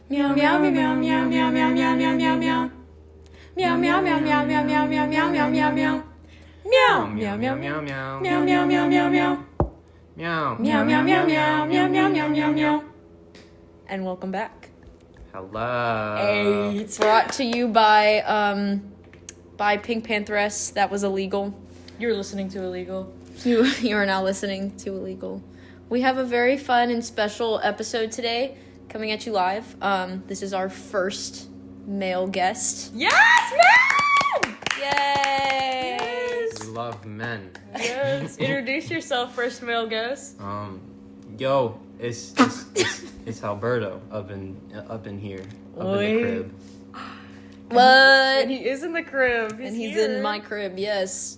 Meow meow meow meow meow meow meow meow meow meow. Meow meow meow meow meow meow meow meow meow meow meow. Meow meow meow meow meow meow meow meow meow meow. Meow. Meow meow meow meow meow meow meow meow meow. And welcome back. Hello. Hey, it's brought to you by Pink Pantheress. That was illegal. You're listening to Illegal. You are now listening to Illegal. We have a very fun and special episode today coming at you live. This is our first male guest. Yes, man! Yay! Yes. We love men. Yes. Introduce yourself, first male guest. Yo, it's Alberto up in here, up in the crib. What? And he is in the crib. He's in my crib, yes.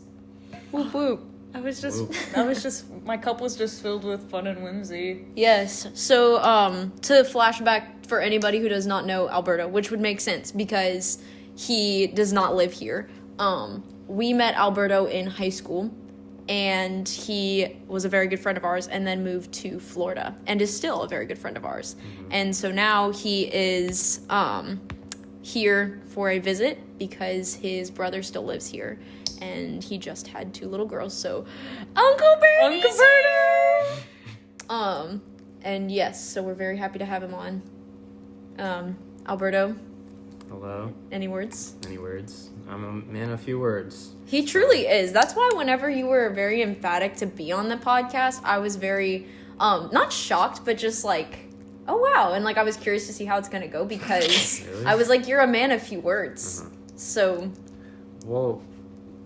Whoop whoop. I was just, my cup was just filled with fun and whimsy. Yes. So, to flashback for anybody who does not know Alberto, which would make sense because he does not live here. We met Alberto in high school, and he was a very good friend of ours, and then moved to Florida, and is still a very good friend of ours. Mm-hmm. And so now he is here for a visit because his brother still lives here. And he just had 2 little girls, so Uncle Bertie's here! And yes, so we're very happy to have him on. Alberto? Hello. Any words? Any words? I'm a man of few words. He truly is. That's why whenever you were very emphatic to be on the podcast, I was very, not shocked, but just like, oh wow. And like, I was curious to see how it's gonna go because Really? I was like, you're a man of few words. Uh-huh. So. Well,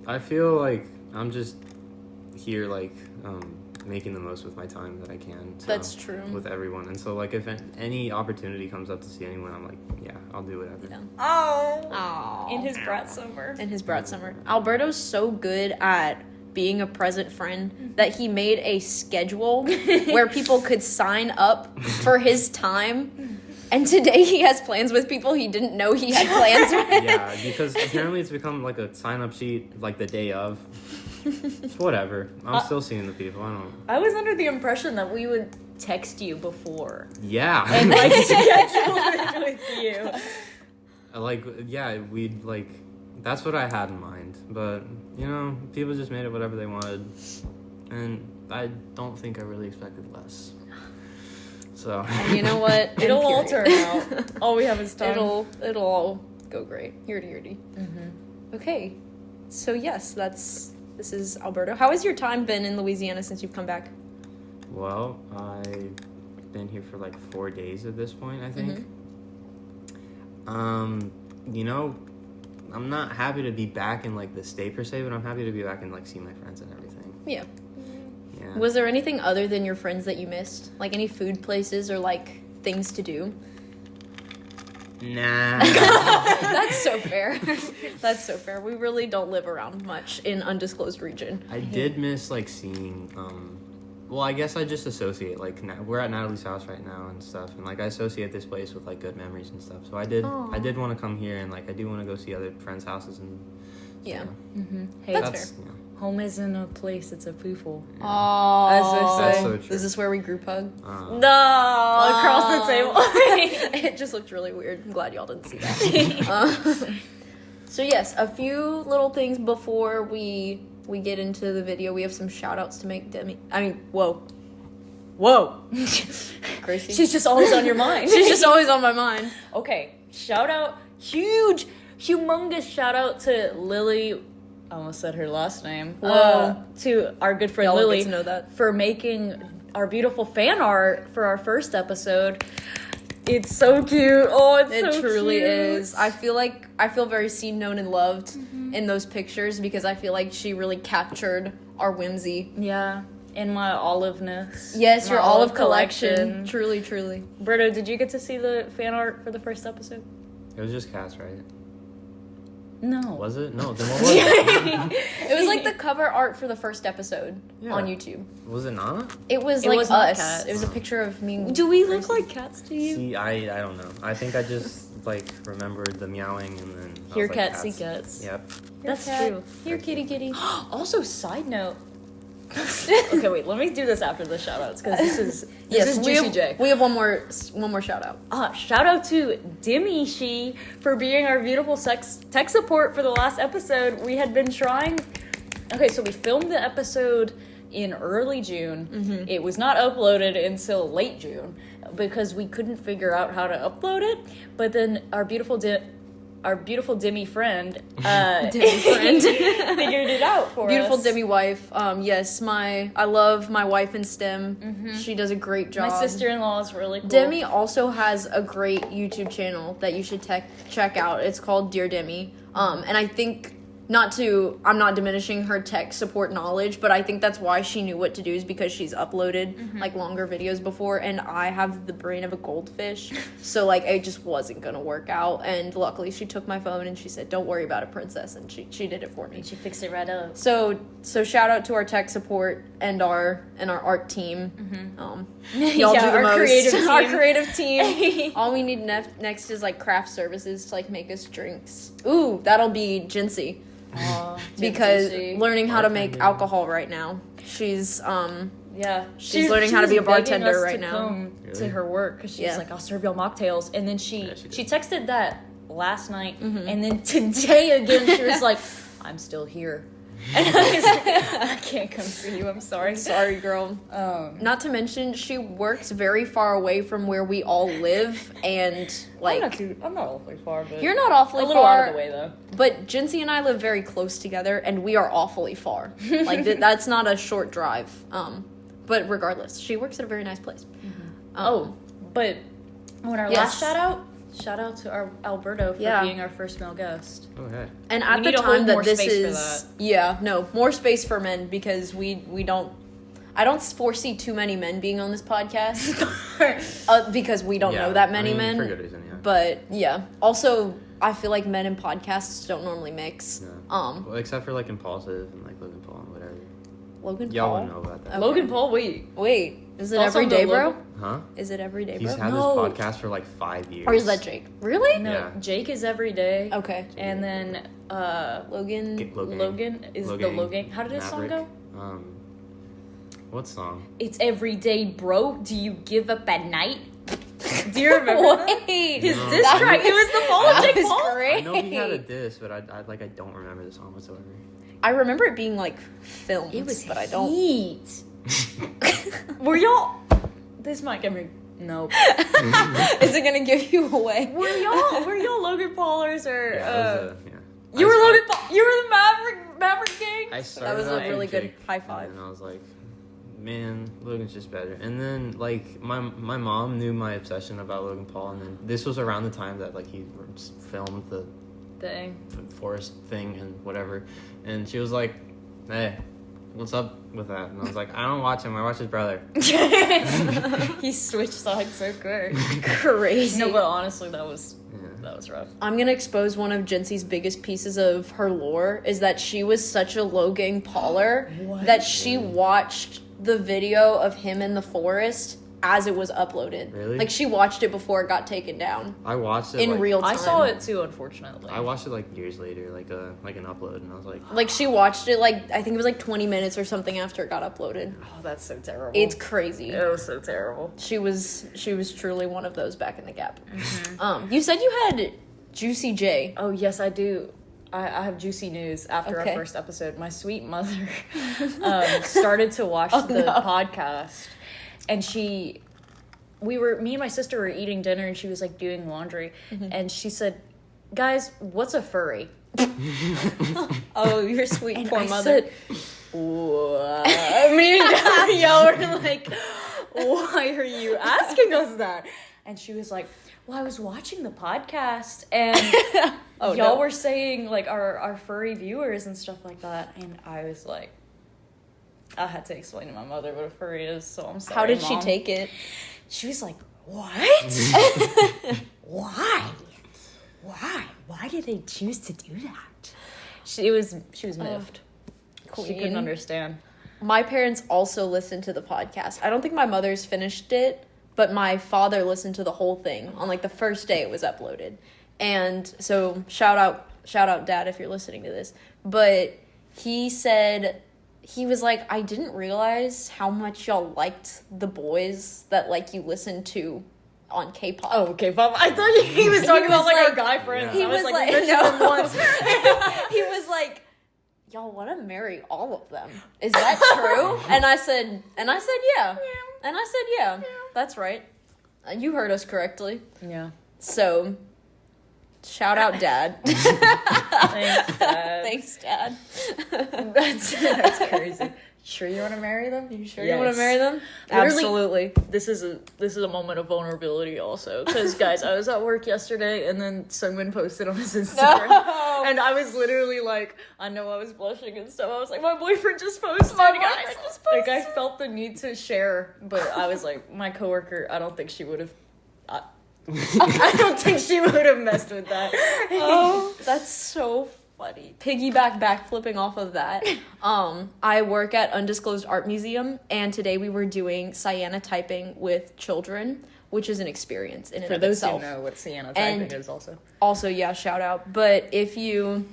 I feel like I'm just here, like, making the most with my time that I can. So, that's true. With everyone. And so, like, if any opportunity comes up to see anyone, I'm like, yeah, I'll do whatever. Yeah. Oh. In his brat summer. Alberto's so good at being a present friend that he made a schedule where people could sign up for his time. And today he has plans with people he didn't know he had plans with. Yeah, because apparently it's become like a sign-up sheet, like the day of. Whatever. I'm still seeing the people. I was under the impression that we would text you before. Yeah. And like schedule it with you. Like, yeah, we'd like, that's what I had in mind. But, you know, people just made it whatever they wanted. And I don't think I really expected less. So. And you know what? It'll all turn out. All we have is time. It'll all go great. Yurdy. Mm-hmm. Okay. So yes, this is Alberto. How has your time been in Louisiana since you've come back? Well, I've been here for like 4 days at this point, I think. Mm-hmm. You know, I'm not happy to be back in like the state per se, but I'm happy to be back and like see my friends and everything. Yeah. Yeah. Was there anything other than your friends that you missed? Like any food places or like things to do? Nah. That's so fair. That's so fair. We really don't live around much in undisclosed region. I did miss like seeing, well, I guess I just associate, like, we're at Natalie's house right now and stuff, and like I associate this place with like good memories and stuff. So I did want to come here, and like I do want to go see other friends' houses and yeah. Mm-hmm. Hey, that's fair. Yeah. Home isn't a place, it's a people. Oh, That's so true. Is this where we group hug? No, across the table. It just looked really weird. I'm glad y'all didn't see that. So yes, a few little things before we get into the video. We have some shout outs to make. Whoa. Gracie. She's just always on your mind. She's just always on my mind. Okay, shout out, humongous shout out to Lily. I almost said her last name. Whoa. To our good friend Y'all Lily get to know that. for making our beautiful fan art for our first episode. It's so cute. Oh, it's so cute. It truly is. I feel very seen, known, and loved in those pictures because I feel like she really captured our whimsy. Yeah, in my oliveness. Yes, My your olive collection. Truly, truly. Berto, did you get to see the fan art for the first episode? It was just cats, right? No. Was it? No, then what was it? It was like the cover art for the first episode on YouTube. Was it not? It was It like was not us. cats. It was a picture of me. Do we look like cats to you? See, I don't know. I think I just like remembered the meowing and then I Hear was like, cats, see cats. Yep. That's cat. true. Here, kitty. Also, side note, Okay, wait. Let me do this after the shout outs because this is Juicy J. We have one more shout out. Shout out to Dimishi for being our beautiful tech support for the last episode. We had been trying. Okay, so we filmed the episode in early June. Mm-hmm. It was not uploaded until late June because we couldn't figure out how to upload it. But then our beautiful Demi friend, figured it out for beautiful us. Demi wife. Yes, I love my wife in STEM. Mm-hmm. She does a great job. My sister-in-law is really cool. Demi also has a great YouTube channel that you should check out. It's called Dear Demi. And I think I'm not diminishing her tech support knowledge, but I think that's why she knew what to do is because she's uploaded like longer videos before, and I have the brain of a goldfish, so like it just wasn't gonna work out. And luckily she took my phone and she said, "Don't worry about it, princess," and she did it for me. And she fixed it right up. So shout out to our tech support and our art team. Y'all do the most. Our creative team. All we need next is like craft services to like make us drinks. Ooh, that'll be Jinsey. Because learning how to make alcohol right now. She's learning how to be a bartender right now. Come to her work because she's like, I'll serve y'all mocktails, and then she texted that last night, and then today again she was like, I'm still here. And I was like, I can't come see you. I'm sorry. Sorry, girl. Not to mention, she works very far away from where we all live, and like I'm not awfully far, but you're not awfully a little far, out of the way though. But Jinsey and I live very close together, and we are awfully far. Like that's not a short drive. But regardless, she works at a very nice place. But when our last shout out to our Alberto for being our first male guest. Okay. And at the time that this is more space for men because I don't foresee too many men being on this podcast because we don't know that many men. For good reason, yeah. But also I feel like men and podcasts don't normally mix. Yeah. Well, except for like Impulsive and like Logan Paul and whatever. Logan Y'all Paul? wouldn't know about that. Okay. Logan Paul, wait. Is it every day, bro? Huh? Is it every day, He's bro? had this podcast for like 5 years. Or is that Jake? Really? No, Yeah. Jake is every day. Okay. And then Logan is the Logan. How did his song go? What song? It's every day, bro. Do you give up at night? Do you remember that? His diss track. It was the fall of Jake Paul. I know he had a diss, but I don't remember the song whatsoever. I remember it being like filmed, It was but I don't. heat. Were y'all? This might get me. Nope. Is it gonna give you away? Were y'all Logan Paulers or? You were Logan Paul. You were the Maverick King. That was a really good high five. And I was like, man, Logan's just better. And then like my mom knew my obsession about Logan Paul, and then this was around the time that like he filmed the Dang. forest thing and whatever, and she was like, hey, what's up with that? And I was like, I don't watch him, I watch his brother. He switched sides so quick. Crazy. No, but honestly, that was rough. I'm gonna expose one of Jinsey's biggest pieces of her lore is that she was such a Logan Pauler that she watched the video of him in the forest as it was uploaded. Really? Like she watched it before it got taken down. I watched it in real time. I saw it too, unfortunately. I watched it like years later, like an upload, and I was like she watched it like I think it was like 20 minutes or something after it got uploaded. Oh, that's so terrible. It's crazy. It was so terrible. She was truly one of those back in the gap. Mm-hmm. You said you had Juicy J. Oh yes, I do. I have juicy news after our first episode. My sweet mother started to watch the podcast, and me and my sister were eating dinner, and she was like doing laundry, and she said, "Guys, what's a furry?" Oh, your sweet and poor I mother. Said, what? Me and Gabrielle were like, "Why are you asking us that?" And she was like, well, I was watching the podcast and y'all were saying like our furry viewers and stuff like that. And I was like, I had to explain to my mother what a furry is, so I'm sorry. How did Mom. she take it? She was like, what? Why? Why did they choose to do that? She was miffed. She couldn't understand. My parents also listened to the podcast. I don't think my mother's finished it, but my father listened to the whole thing on like the first day it was uploaded. And so shout out Dad if you're listening to this. But he said he was like, I didn't realize how much y'all liked the boys that, like, you listened to on K-pop. Oh, K-pop. I thought he was talking about, like, our guy friends. He I was like, we mentioned them once. He was like, y'all want to marry all of them. Is that true? And I said, yeah. And I said, yeah. That's right. You heard us correctly. Yeah. So, shout out, Dad. Thanks, Dad. Thanks, Dad. That's crazy. Sure you want to marry them? You sure you want to marry them? Absolutely. This is a moment of vulnerability also. Because, guys, I was at work yesterday, and then Sungmin posted on his Instagram. No. And I was literally like, I know I was blushing and stuff. I was like, my boyfriend just posted. Like, I felt the need to share. But I was like, my coworker, I don't think she would have... I don't think she would have messed with that. Oh, that's so funny. Piggyback backflipping off of that. I work at Undisclosed Art Museum, and today we were doing cyanotyping with children, which is an experience in and of itself. For those who know what cyanotyping is also. Also, yeah, shout out. But if you,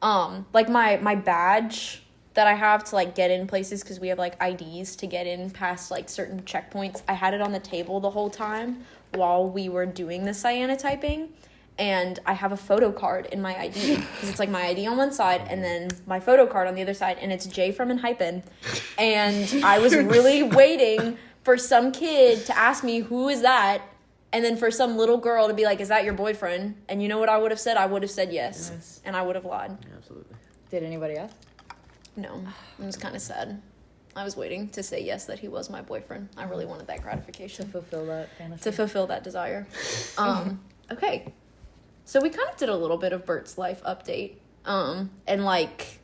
like my badge that I have to, like, get in places, because we have, like, IDs to get in past, like, certain checkpoints, I had it on the table the whole time while we were doing the cyanotyping. And I have a photo card in my ID, because it's, like, my ID on one side and then my photo card on the other side, and it's Jay from Enhypen. And I was really waiting for some kid to ask me, who is that? And then for some little girl to be like, is that your boyfriend? And you know what I would have said? I would have said yes. And I would have lied. Yeah, absolutely. Did anybody ask? No, it was kind of sad. I was waiting to say yes that he was my boyfriend. I really wanted that gratification. To fulfill that fantasy. To fulfill that desire. Okay. So we kind of did a little bit of Bert's life update. And, like,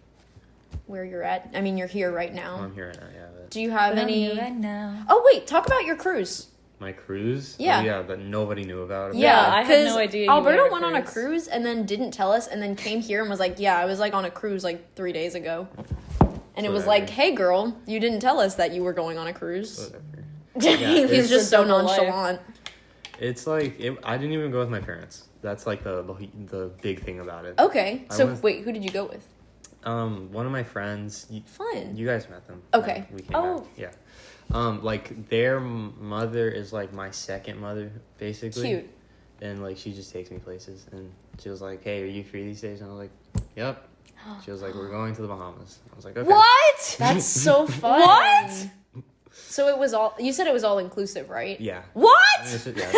where you're at. I mean, you're here right now. I'm here right now, yeah. But Do you have I'm any... here right now. Oh, wait. Talk about your cruise. my cruise? Yeah. Oh, yeah, that nobody knew about. Yeah, I had no idea you Alberto went went on on a a cruise and then didn't tell us, and then came here and was like, yeah, I was, like, on a cruise, like, 3 days ago. And it was Whatever. like, hey, girl, you didn't tell us that you were going on a cruise. Whatever. He was it's just so a double life. nonchalant. It's like I didn't even go with my parents. That's like the big thing about it. Okay, I so was- wait, who did you go with? One of my friends. Fun. You guys met them. Okay. We came Oh. back. Yeah. Like their mother is like my second mother, basically. Cute. And like she just takes me places, and she was like, "Hey, are you free these days?" And I was like, "Yep." She was like, "We're going to the Bahamas." I was like, "Okay." What? That's so fun. What? So it was all, you said it was all inclusive, right? Yeah. What? Yeah.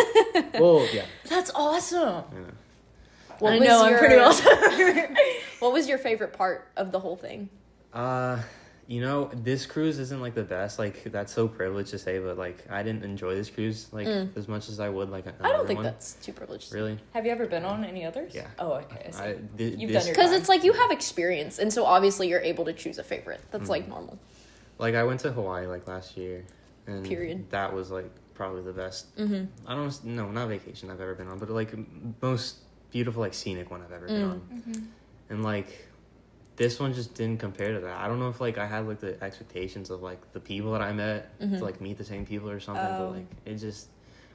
Well, yeah. That's awesome. Yeah. What I was know, I'm your- pretty awesome. What was your favorite part of the whole thing? You know, this cruise isn't like the best. Like that's so privileged to say, but like I didn't enjoy this cruise like as much as I would like another I don't think one. that's too privileged. Really. Have you ever been on any others? Yeah. Oh, okay. I see. You've this- done your Because it's like you have experience, and so obviously you're able to choose a favorite. That's like normal. Like I went to Hawaii like last year, and Period. that was like probably the best. Mm-hmm. I don't know, not vacation I've ever been on, but like most beautiful like scenic one I've ever been on, and like this one just didn't compare to that. I don't know if like I had like the expectations of like the people that I met to like meet the same people or something, but like it just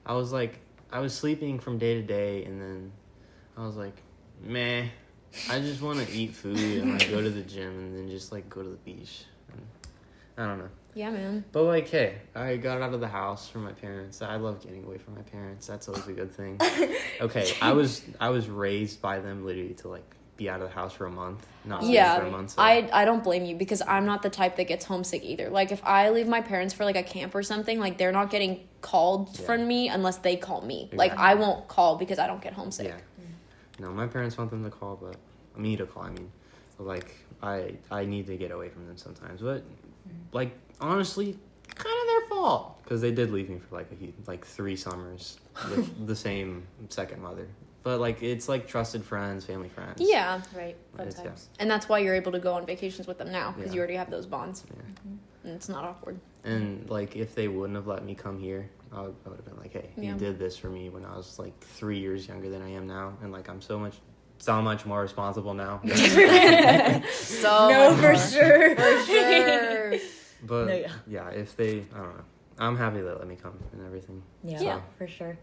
I was sleeping from day to day, and then I was like, meh, I just want to eat food and like go to the gym and then just like go to the beach. And, I don't know. Yeah, man. But like, hey, I got out of the house from my parents. I love getting away from my parents. That's always a good thing. Okay, I was raised by them literally to like be out of the house for a month, not leave for a month. So. I don't blame you, because I'm not the type that gets homesick either. Like if I leave my parents for like a camp or something, like they're not getting called from me unless they call me. Exactly. Like I won't call because I don't get homesick. Yeah. No, my parents want them to call, but me to call. I mean, but, like I need to get away from them sometimes. But like honestly, kind of their fault, because they did leave me for like 3 summers with the same second mother. But like it's like trusted friends, family friends. Yeah. right. Fun It's- times. And that's why you're able to go on vacations with them now, because Yeah. you already have those bonds. Yeah. And it's not awkward. And like if they wouldn't have let me come here, I would have been like, hey, Yeah. you did this for me when I was like 3 years younger than I am now, and like I'm so much more responsible now. So No, much for more. sure. For sure. But No, yeah. yeah, if they, I don't know, I'm happy they let me come and everything. Yeah, Yeah. for sure.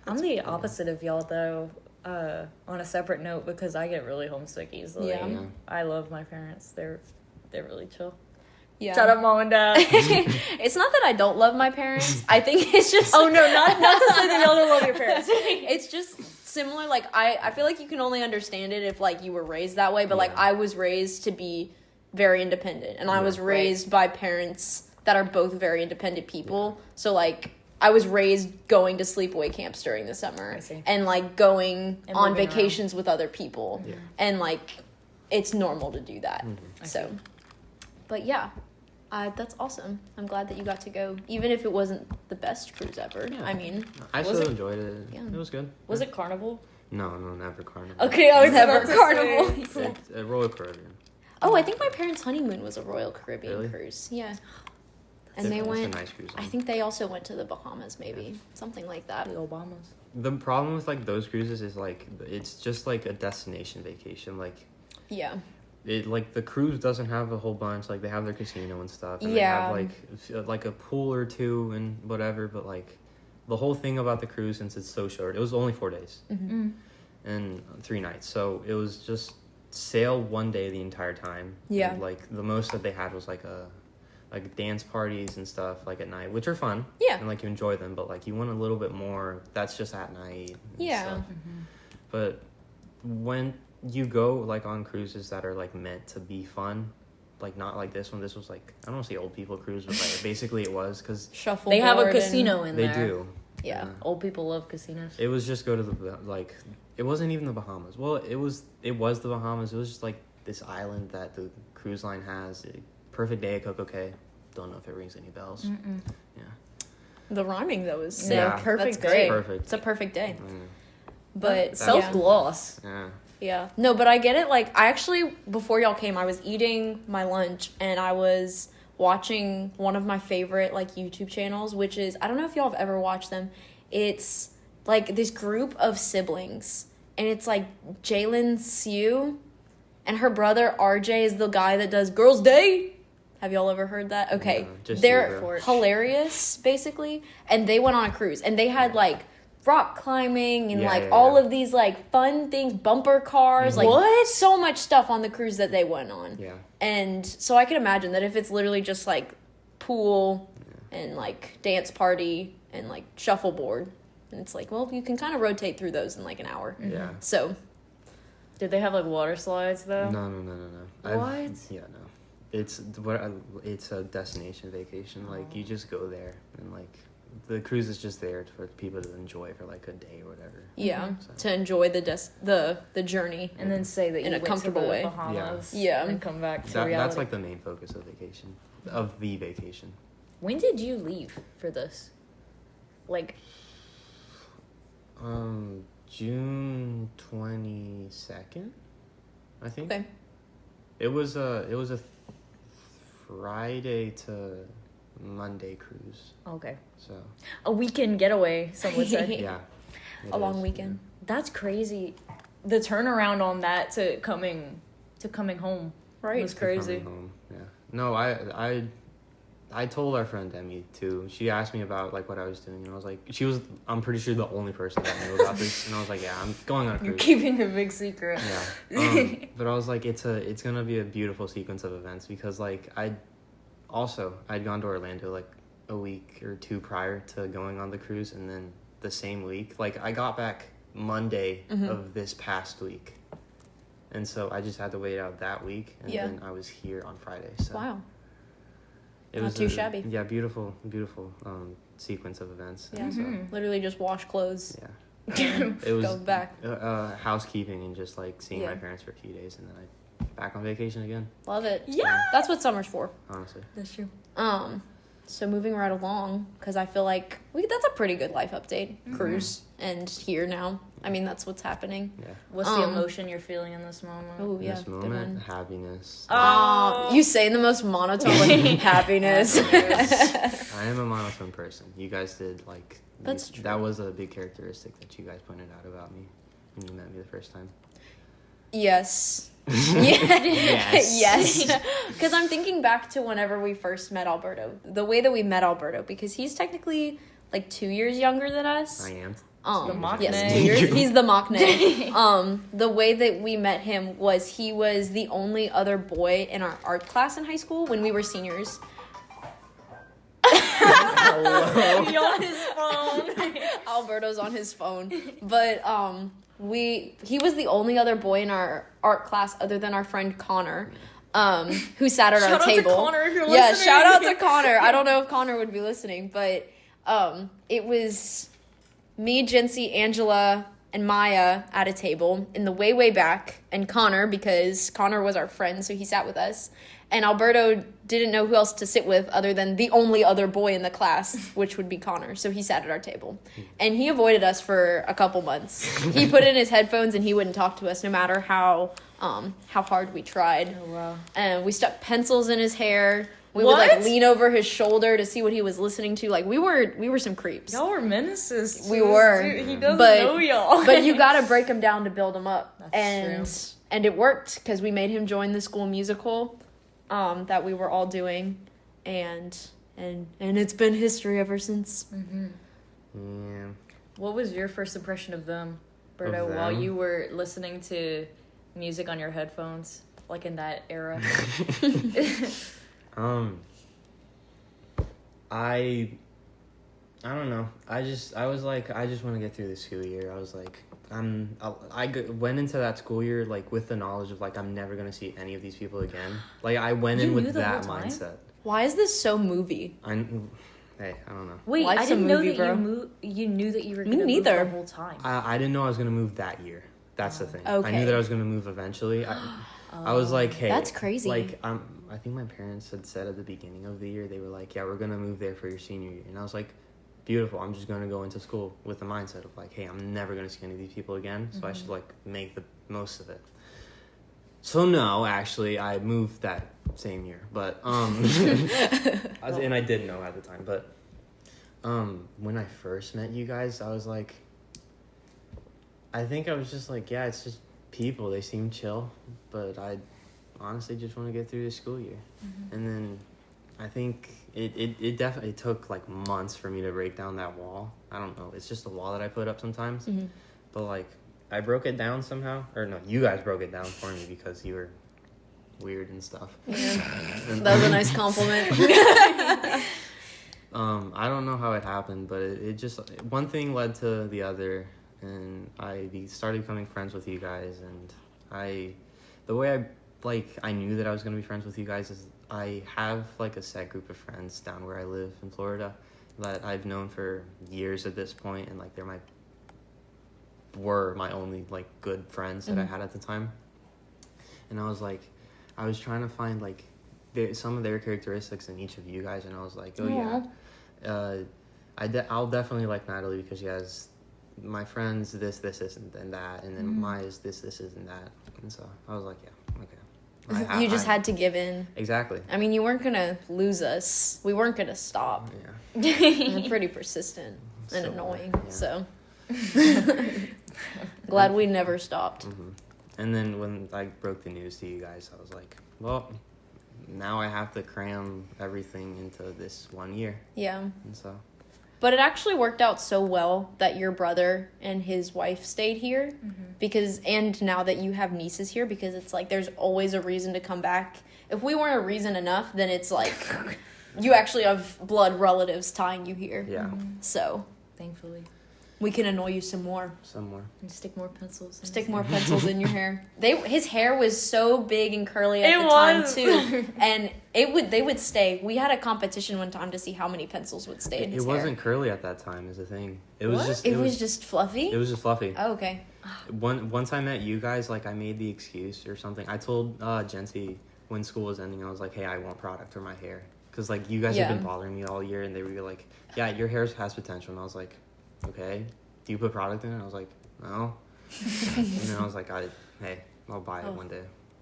I'm the opposite of y'all, though, on a separate note, because I get really homesick easily. Yeah. Yeah. I love my parents. They're really chill. Yeah. Shout out mom and dad. It's not that I don't love my parents. I think it's just Oh no, not to say that y'all don't love your parents. it's just similar. Like I feel like you can only understand it if like you were raised that way. But like I was raised to be very independent, and I was raised by parents that are both very independent people. So like I was raised going to sleepaway camps during the summer, and like going on vacations with other people, and like it's normal to do that. So, but yeah. That's awesome. I'm glad that you got to go, even if it wasn't the best cruise ever. Yeah. I mean, I still enjoyed it. Yeah. It was good. Was it Carnival? No, never Carnival. Okay, I was never Carnival. It's a Royal Caribbean. Oh, I think my parents' honeymoon was a Royal Caribbean cruise. Yeah. And they went. A nice cruise line. I think they also went to the Bahamas, maybe something like that. The Obamas. The problem with like those cruises is like it's just like a destination vacation. Like, yeah. It like the cruise doesn't have a whole bunch. Like they have their casino and stuff. And They have like a pool or two and whatever. But like the whole thing about the cruise, since it's so short, it was only 4 days and 3 nights. So it was just sail one day the entire time. Yeah. And, like the most that they had was like dance parties and stuff like at night, which are fun. Yeah. And like you enjoy them, but like you want a little bit more. That's just at night. Yeah. But when you go like on cruises that are like meant to be fun, like not like this one. This was like, I don't want to say old people cruise, but like basically it was because they have a casino in there. there. They do. Yeah. Old people love casinos. It was just go to the like. It wasn't even the Bahamas. Well, it was the Bahamas. It was just like this island that the cruise line has. Perfect day at Coco Cay. Don't know if it rings any bells. Yeah. The rhyming though is perfect That's day. Perfect. It's a perfect day. But self-gloss. Yeah. Yeah. No, but I get it. Like, I actually, before y'all came, I was eating my lunch and I was watching one of my favorite, like, YouTube channels, which is, I don't know if y'all have ever watched them. It's, like, this group of siblings. And it's, like, Jalen Sue and her brother RJ is the guy that does Girls' Day. Have y'all ever heard that? Okay. They're hilarious, basically. And they went on a cruise. And they had, like, rock climbing and all of these like fun things, bumper cars, like so much stuff on the cruise that they went on. Yeah. And so I can imagine that if it's literally just like pool and like dance party and like shuffleboard, and it's like, well, you can kind of rotate through those in like an hour. Yeah. So did they have like water slides though? No. What? No. It's a destination vacation. Like you just go there and like the cruise is just there for people to enjoy for like a day or whatever. Yeah, to enjoy the journey and then say that in a comfortable way. Bahamas, and come back to reality. That's like the main focus of the vacation. When did you leave for this? Like, June 22nd, I think. Okay. It was a Friday to Monday cruise. Okay. So a weekend getaway, some would say. Yeah. A long weekend. Yeah. That's crazy. The turnaround on that to coming home was crazy. Home. Yeah. No, I told our friend Demi too. She asked me about like what I was doing, and I was like, I'm pretty sure the only person that knew about this, and I was like, yeah, I'm going on a cruise. You're keeping a big secret. Yeah. But I was like, it's gonna be a beautiful sequence of events because like I'd gone to Orlando like a week or two prior to going on the cruise, and then the same week, like I got back Monday of this past week, and so I just had to wait out that week, and then I was here on Friday. So wow. It Not was too shabby. Yeah, beautiful sequence of events. Yeah, literally just wash clothes. Yeah, it was go back. Housekeeping and just like seeing my parents for a few days, and then I back on vacation again. Love it. Yeah, that's what summer's for. Honestly, that's true. So moving right along, because I feel like that's a pretty good life update. Cruise and here now. I mean, that's what's happening. Yeah. What's the emotion you're feeling in this moment? Oh yeah, this moment, happiness. You say in the most monotone like happiness. I am a monotone person. You guys did like. That's true. That was a big characteristic that you guys pointed out about me when you met me the first time. Yes. Yes. Because I'm thinking back to whenever we first met Alberto, the way that we met Alberto, because he's technically like 2 years younger than us. I am. The mock yes, nay. 2 years. He's the Machne. The way that we met him was he was the only other boy in our art class in high school when we were seniors. He on his phone. Alberto's on his phone. But he was the only other boy in our art class other than our friend Connor, who sat at our table. Shout out to Connor if you're yeah, listening. shout out to Connor. I don't know if Connor would be listening, but it was me, Jency, Angela, and Maya at a table in the way back, and Connor, because Connor was our friend, so he sat with us. And Alberto didn't know who else to sit with other than the only other boy in the class, which would be Connor. So he sat at our table. And he avoided us for a couple months. He put in his headphones and he wouldn't talk to us no matter how hard we tried. Oh, wow. And we stuck pencils in his hair. We What? would like lean over his shoulder to see what he was listening to. Like we were some creeps. Y'all were menaces. to We this were. dude. He doesn't But- know y'all. But you gotta break him down to build him up. That's And it worked because we made him join the school musical that we were all doing, and it's been history ever since. Yeah. What was your first impression of them, Berto, Of while them? you were listening to music on your headphones, like in that era? I don't know. I was like, I just want to get through the school year. I was like, went into that school year like with the knowledge of like I'm never gonna see any of these people again. Like I went You in knew with the that whole time? mindset. Why is this so movie? Hey, I don't know. Wait, Life's I a didn't know movie, that bro. you knew that you were Me gonna move neither. the whole time. I didn't know I was gonna move that year. That's the thing. I Okay. knew that I was gonna move eventually. I was like, hey, That's crazy. Like, I think my parents had said at the beginning of the year, they were like, yeah, we're gonna move there for your senior year, and I was like, beautiful. I'm just gonna go into school with the mindset of like, hey, I'm never gonna see any of these people again, so I should like make the most of it. So no, actually, I moved that same year, but and I didn't know at the time, but when I first met you guys, I was like, I think I was just like, yeah, it's just people. They seem chill, but I honestly just want to get through the school year. And then I think it definitely took like months for me to break down that wall. I don't know. It's just a wall that I put up sometimes. But like I broke it down somehow. Or no, you guys broke it down for me because you were weird and stuff. Yeah. That was a nice compliment. I don't know how it happened, but it just one thing led to the other, and I started becoming friends with you guys. And the way I knew that I was gonna be friends with you guys is I have like a set group of friends down where I live in Florida that I've known for years at this point, and like were my only like good friends that I had at the time. And I was trying to find like some of their characteristics in each of you guys, and I was like, oh yeah, I'll definitely like Natalie because she has my friends this and that, and then Maya's this and that, and so I was like, yeah, okay. You just had to give in. Exactly. I mean, you weren't gonna lose us. We weren't gonna stop. Yeah. We're pretty persistent and So, annoying, yeah. so glad we never stopped. And then when I broke the news to you guys, I was like, well, now I have to cram everything into this 1 year. Yeah. And so, But it actually worked out so well that your brother and his wife stayed here and now that you have nieces here, because it's like there's always a reason to come back. If we weren't a reason enough, then it's like you actually have blood relatives tying you here. yeah, So Thankfully. we can annoy you some more. somewhere. And stick more pencils. in Stick his more hair. pencils in your hair. His hair was so big and curly at It the time was. too, and they would stay. We had a competition one time to see how many pencils would stay in It his hair. wasn't curly at that time, is the thing. It was What? just. It was just fluffy. It was just fluffy. Oh, okay. Once I met you guys, like I made the excuse or something. I told Jency when school was ending, I was like, hey, I want product for my hair. Because like you guys have Yeah. been bothering me all year, and they were like, yeah, your hair has potential. And I was like, okay. Do you put product in it? And I was like, no. And then I was like, hey, I'll buy it one day.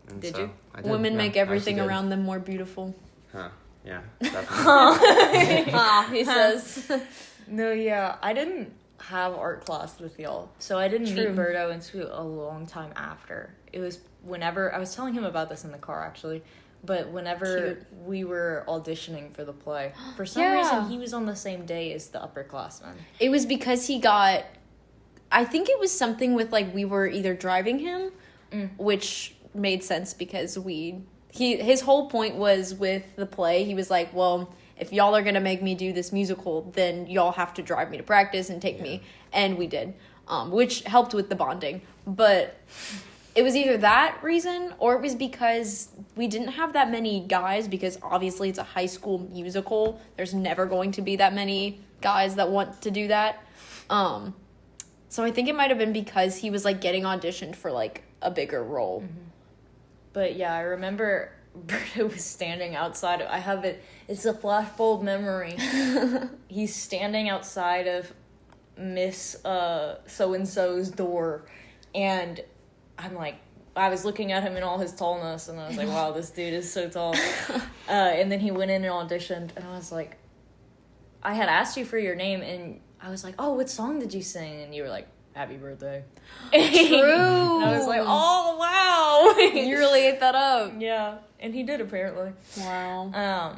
And Did so you? I did. Women Yeah, make I everything actually did. around them more beautiful. Huh. Yeah. Definitely. He says. No, yeah. I didn't have art class with y'all. So I didn't True. meet Berto until a long time after. It was whenever I was telling him about this in the car actually. But whenever Cute. we were auditioning for the play, for some Yeah. reason he was on the same day as the upperclassmen. It was because he got, I think it was something with like we were either driving him, which made sense because his whole point was with the play. He was like, well, if y'all are gonna make me do this musical, then y'all have to drive me to practice and take me, and we did, which helped with the bonding. But it was either that reason or it was because we didn't have that many guys, because obviously it's a high school musical. There's never going to be that many guys that want to do that. So I think it might have been because he was like getting auditioned for like a bigger role. But yeah, I remember Berto was standing outside. I have it. It's a flashbulb memory. He's standing outside of Miss so-and-so's door, and I'm like, I was looking at him in all his tallness, and I was like, wow, this dude is so tall. And then he went in and auditioned, and I was like, I had asked you for your name, and I was like, oh, what song did you sing? And you were like, Happy Birthday. True. And I was like, oh, wow. You really ate that up. Yeah, and he did, apparently. Wow.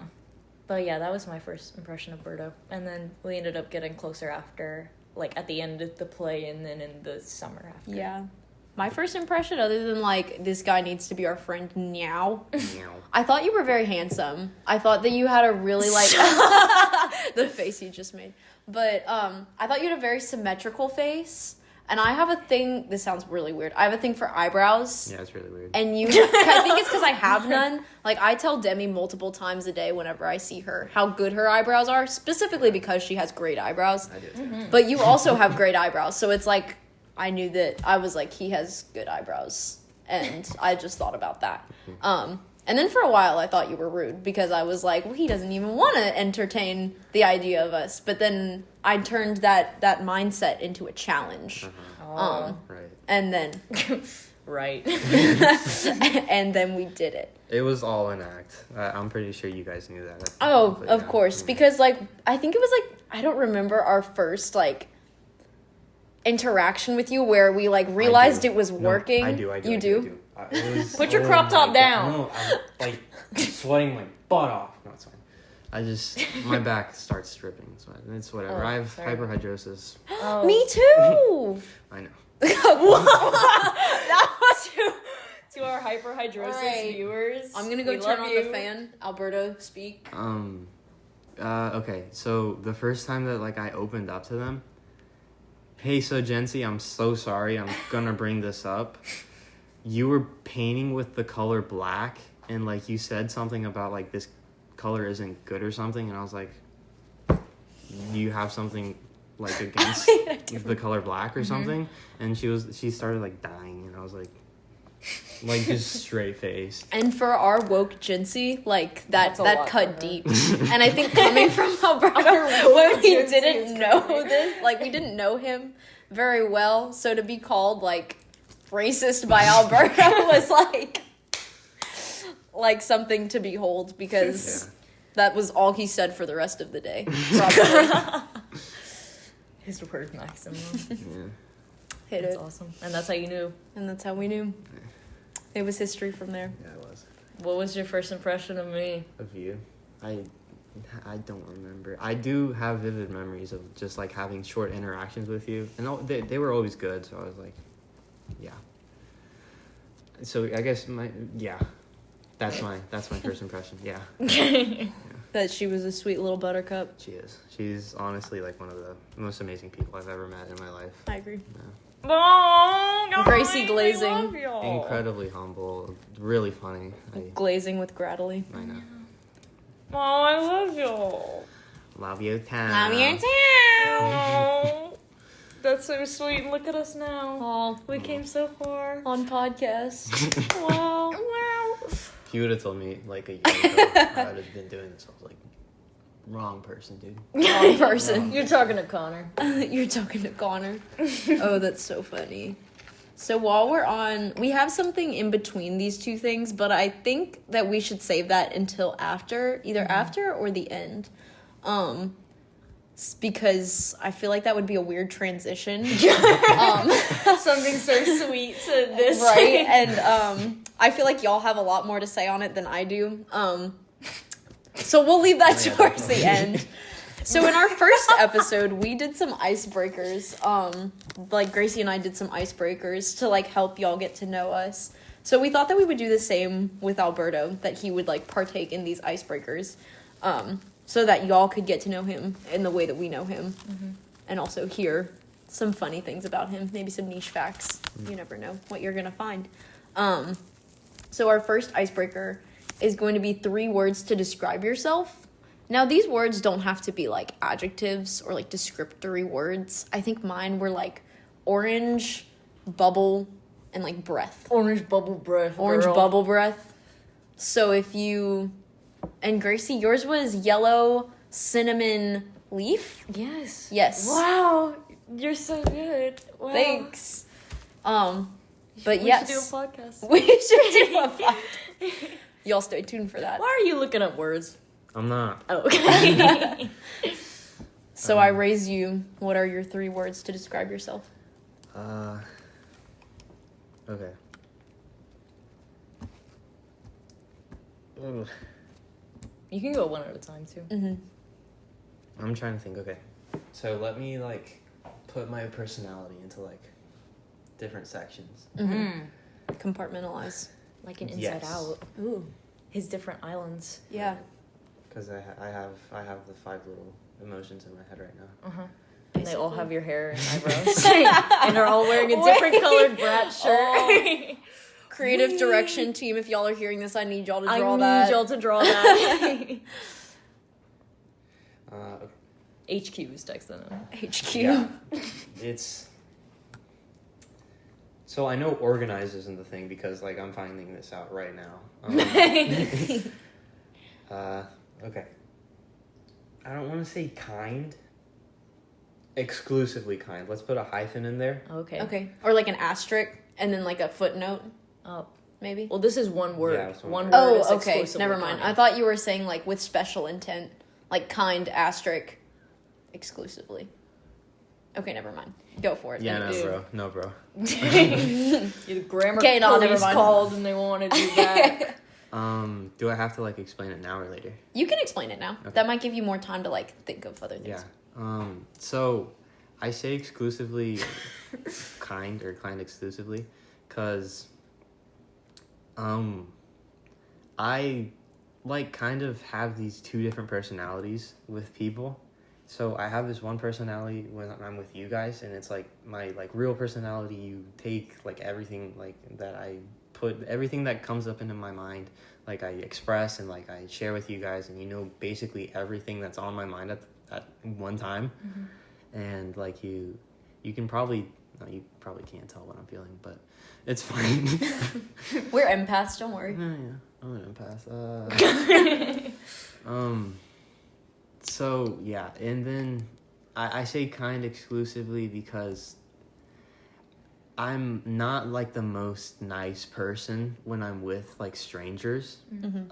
But yeah, that was my first impression of Berto. And then we ended up getting closer after, like, at the end of the play and then in the summer after. Yeah. My first impression, other than like, this guy needs to be our friend now, I thought you were very handsome. I thought that you had a really like the face you just made. But I thought you had a very symmetrical face. And I have a thing, this sounds really weird. I have a thing for eyebrows. Yeah, it's really weird. And I think it's because I have none. Like, I tell Demi multiple times a day whenever I see her how good her eyebrows are, specifically because she has great eyebrows. I do too. But you also have great eyebrows. So it's like, I knew that, I was like, he has good eyebrows. And I just thought about that. And then for a while, I thought you were rude because I was like, well, he doesn't even want to entertain the idea of us. But then I turned that mindset into a challenge. Right. And then... Right. and then we did it. It was all an act. I'm pretty sure you guys knew that. Oh, But of yeah. course. Because, like, I think it was, like, I don't remember our first, like, interaction with you where we, like, realized it was working. I do. You do? It was, Put your crop top my God. down. No, I'm, like, sweating my butt off. No, it's fine. My back starts dripping. So it's whatever. Oh, I have sorry. hyperhidrosis. Oh. Me too! I know. That was... To our hyperhidrosis Alright. viewers, I'm gonna go we turn love on you. the fan. Alberto, speak. Okay, so the first time that, like, I opened up to them, hey, so Jency, I'm so sorry, I'm gonna bring this up. You were painting with the color black, and, like, you said something about, like, this color isn't good or something, and I was like, you have something, like, against the color black or something? And she started, like, dying, and I was like just straight faced. And for our woke Jinsey, like, That's a that lot cut for her. deep. And I think coming from Alberto, woke when we Jinsey didn't is know crazy. this, like, we didn't know him very well, so to be called, like, racist by Alberto was, like something to behold, because that was all he said for the rest of the day, probably. His word maximum. Yeah. Hit That's it. awesome. And that's how you knew. And that's how we knew. It was history from there. Yeah, it was. What was your first impression of me? Of you. I don't remember. I do have vivid memories of just, like, having short interactions with you. And they were always good, so I was like, yeah. So I guess that's my first impression. Yeah. That she was a sweet little buttercup. She is. She's honestly, like, one of the most amazing people I've ever met in my life. I agree. Oh, guys, Gracie I glazing. love y'all. Incredibly humble, really funny. Glazing with Gradley. I know. Oh, I love y'all. Love you, Tam. Oh, that's so sweet. And look at us now. Oh, We came so far. on podcast. Wow. Wow. If you would have told me, like, a year ago I would have been doing this, I was like, wrong person, dude. Wrong person. You're talking to Connor. You're talking to Connor. Oh, that's so funny. So while we're on, we have something in between these two things, but I think that we should save that until after, either after or the end. Because I feel like that would be a weird transition. Something so sweet to this. Right? And I feel like y'all have a lot more to say on it than I do. So we'll leave that towards the end. So in our first episode, we did some icebreakers. Like Gracie and I did some icebreakers to like help y'all get to know us. So we thought that we would do the same with Alberto, that he would like partake in these icebreakers, so that y'all could get to know him in the way that we know him, and also hear some funny things about him, maybe some niche facts. You never know what you're gonna find. So our first icebreaker is going to be 3 words to describe yourself. Now, these words don't have to be, like, adjectives or, like, descriptory words. I think mine were, like, orange, bubble, and, like, breath. Orange bubble breath. Orange girl. bubble breath. So if you... And Gracie, yours was yellow cinnamon leaf? Yes. Yes. Wow. You're so good. Wow. Thanks. But we yes. should do a podcast. We should do a podcast. Y'all stay tuned for that. Why are you looking up words? I'm not. Oh, okay. So I raise you. What are your 3 words to describe yourself? Okay. Ugh. You can go one at a time, too. Mm-hmm. I'm trying to think. Okay. So let me, like, put my personality into, like, different sections. Compartmentalize. Like an Inside Yes. Out. Ooh. His different islands. Yeah. Because I have the 5 little emotions in my head right now. Uh-huh. And they all Basically. have your hair and eyebrows. And they're all wearing a different colored brat shirt. Oh. Creative direction team, if y'all are hearing this, I need y'all to draw that. I need y'all to draw that. HQ is texting him. HQ. Yeah. It's... So I know organized isn't the thing because, like, I'm finding this out right now. Okay. I don't want to say kind. Exclusively kind. Let's put a hyphen in there. Okay. Okay. Or like an asterisk and then like a footnote, Oh. maybe. Well, this is one word. Yeah, it's one one word word. is Oh, okay. exclusively Never mind. kind. I thought you were saying like with special intent, like kind asterisk exclusively. Okay, never mind. Go for it. Yeah, then. no, Dude. bro. No, bro. The grammar Okay, no, never police mind. called and they wanted you back. Do I have to, like, explain it now or later? You can explain it now. Okay. That might give you more time to like think of other things. Yeah. So I say exclusively kind or kind exclusively because I like kind of have these 2 different personalities with people. So I have this one personality when I'm with you guys, and it's like my like real personality. You take like everything like that I put, everything that comes up into my mind, like I express and like I share with you guys, and you know basically everything that's on my mind at one time. And like you can probably, no, you probably can't tell what I'm feeling, but it's fine. We're empaths, don't worry. Yeah, I'm an empath. So yeah, and then I say kind exclusively because I'm not like the most nice person when I'm with like strangers.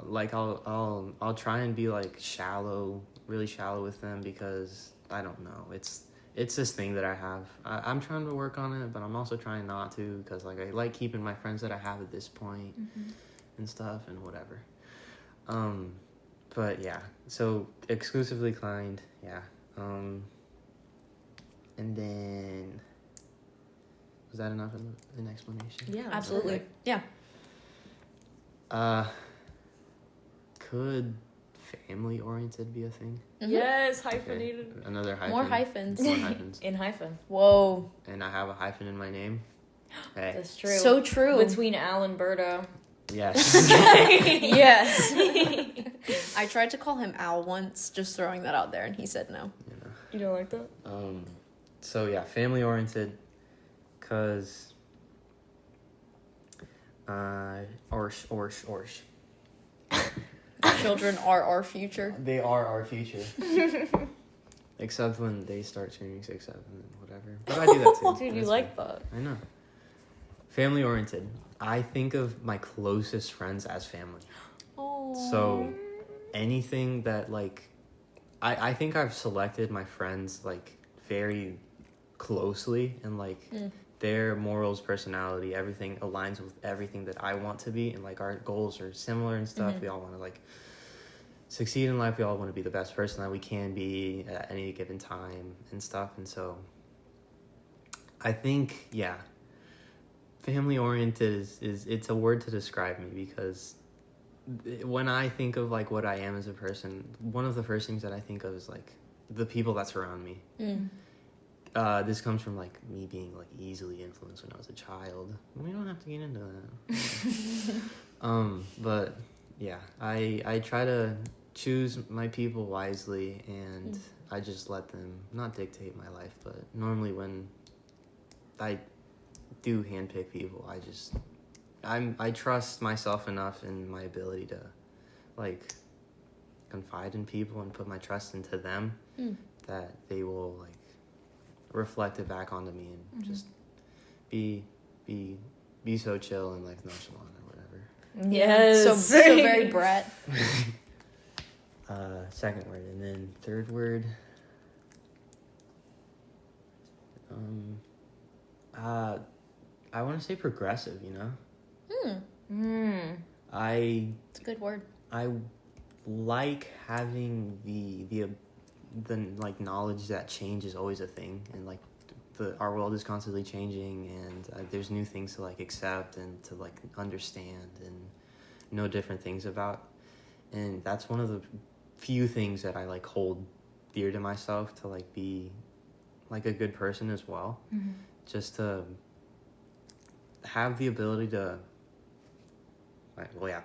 Like I'll try and be like shallow, really shallow with them because I don't know. It's this thing that I have. I'm trying to work on it, but I'm also trying not to because like I like keeping my friends that I have at this point and stuff and whatever. But yeah, so exclusively kind, yeah. And then was that enough of an explanation? Yeah, Absolutely. perfect. Yeah. Could family oriented be a thing? Yes, Okay. hyphenated. Another hyphen. More hyphens. More hyphens. In hyphen. Whoa. And I have a hyphen in my name. Hey. That's true. So true. Between Al and Berto. Yes. Yes. I tried to call him Al once, just throwing that out there, and he said no. You know. You don't like that? So yeah, family oriented, cause Orsh. Children are our future. They are our future. Except when they start screaming 6, 7, and whatever. But I do that too. Dude, you That's like fine. that. I know. Family oriented. I think of my closest friends as family. Oh. So anything that like I think I've selected my friends like very closely and like their morals, personality, everything aligns with everything that I want to be, and like our goals are similar and stuff. We all want to like succeed in life. We all want to be the best person that we can be at any given time and stuff. And so I think, yeah, family oriented is it's a word to describe me, because when I think of like what I am as a person, one of the first things that I think of is like the people that surround me. This comes from like me being like easily influenced when I was a child. We don't have to get into that. But yeah, I try to choose my people wisely, and I just let them not dictate my life, but normally when I do handpick people, I trust myself enough in my ability to like confide in people and put my trust into them that they will like reflect it back onto me and just be so chill and like nonchalant or whatever. Yes. So very brat. Second word, and then third word. I want to say progressive. You know. It's a good word. I like having the like knowledge that change is always a thing, and like our world is constantly changing, and there's new things to like accept and to like understand and know different things about, and that's one of the few things that I like hold dear to myself, to like be like a good person as well, just to have the ability to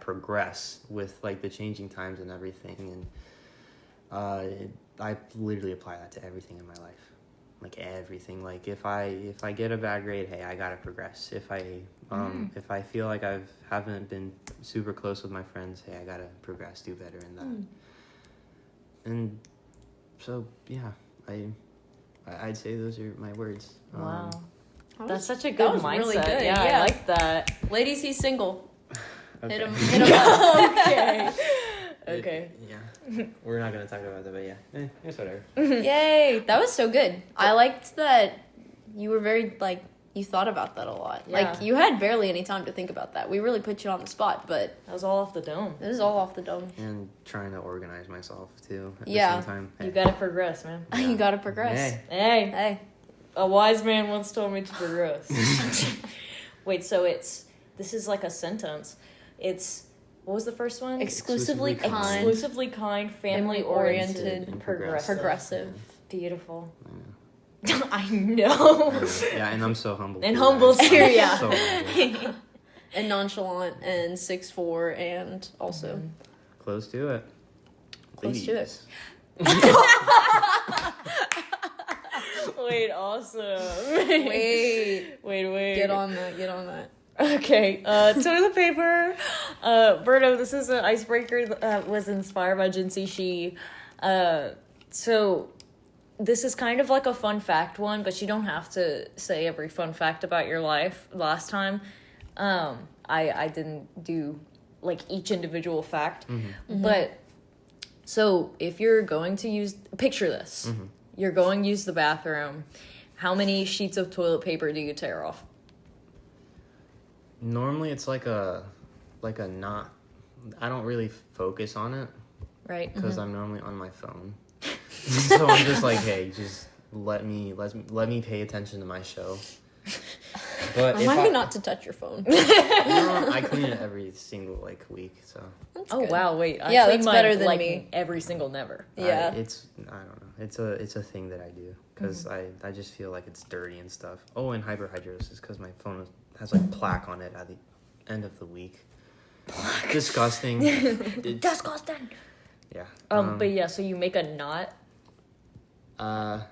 progress with like the changing times and everything. And I literally apply that to everything in my life, like everything. Like if I get a bad grade, hey, I gotta progress. If I feel like haven't been super close with my friends, hey, I gotta progress, do better in that. And so yeah, I'd say those are my words. Wow. That's such a that good was mindset. really good, Yeah, yeah. I like that. Ladies, he's single. Okay. Hit him up. Okay. Okay. Yeah. We're not gonna talk about that, but yeah. It's whatever. Yay. That was so good. I liked that you were very, like, you thought about that a lot. Yeah. Like, you had barely any time to think about that. We really put you on the spot, but That was all off the dome. it was all off the dome. And trying to organize myself too at Yeah. the same time. You gotta progress, man. Yeah. You gotta progress. Hey. Hey, Hey. a wise man once told me to progress. Wait, so this is like a sentence. What was the first one? Exclusively kind. Exclusively kind, family-oriented, Family-oriented, and progressive. Progressive. Beautiful. I know. I know. Yeah, and I'm so humble. And too, humble guys. too, yeah. So humble. And nonchalant and 6'4", and also Close to it. Close to it. Wait, awesome. wait. Wait. Get on that. Okay, toilet paper. Berto, this is an icebreaker that was inspired by Jinsey Shi. So this is kind of like a fun fact one, but you don't have to say every fun fact about your life. Last time, I didn't do like each individual fact, but so if you're going to picture this, you're going to use the bathroom. How many sheets of toilet paper do you tear off? Normally it's like a not. I don't really focus on it Right. because I'm normally on my phone. So I'm just like, hey, just let me pay attention to my show. But Remind me not to touch your phone. I clean it every single like week, so That's Oh good. wow! Wait, I Yeah, clean that's mine, better than like, me. Every single never. Yeah. I don't know. It's a thing that I do because I just feel like it's dirty and stuff. Oh, and hyperhidrosis because my phone has like plaque on it at the end of the week. Disgusting. Disgusting. Yeah. But yeah, so you make a knot. I'll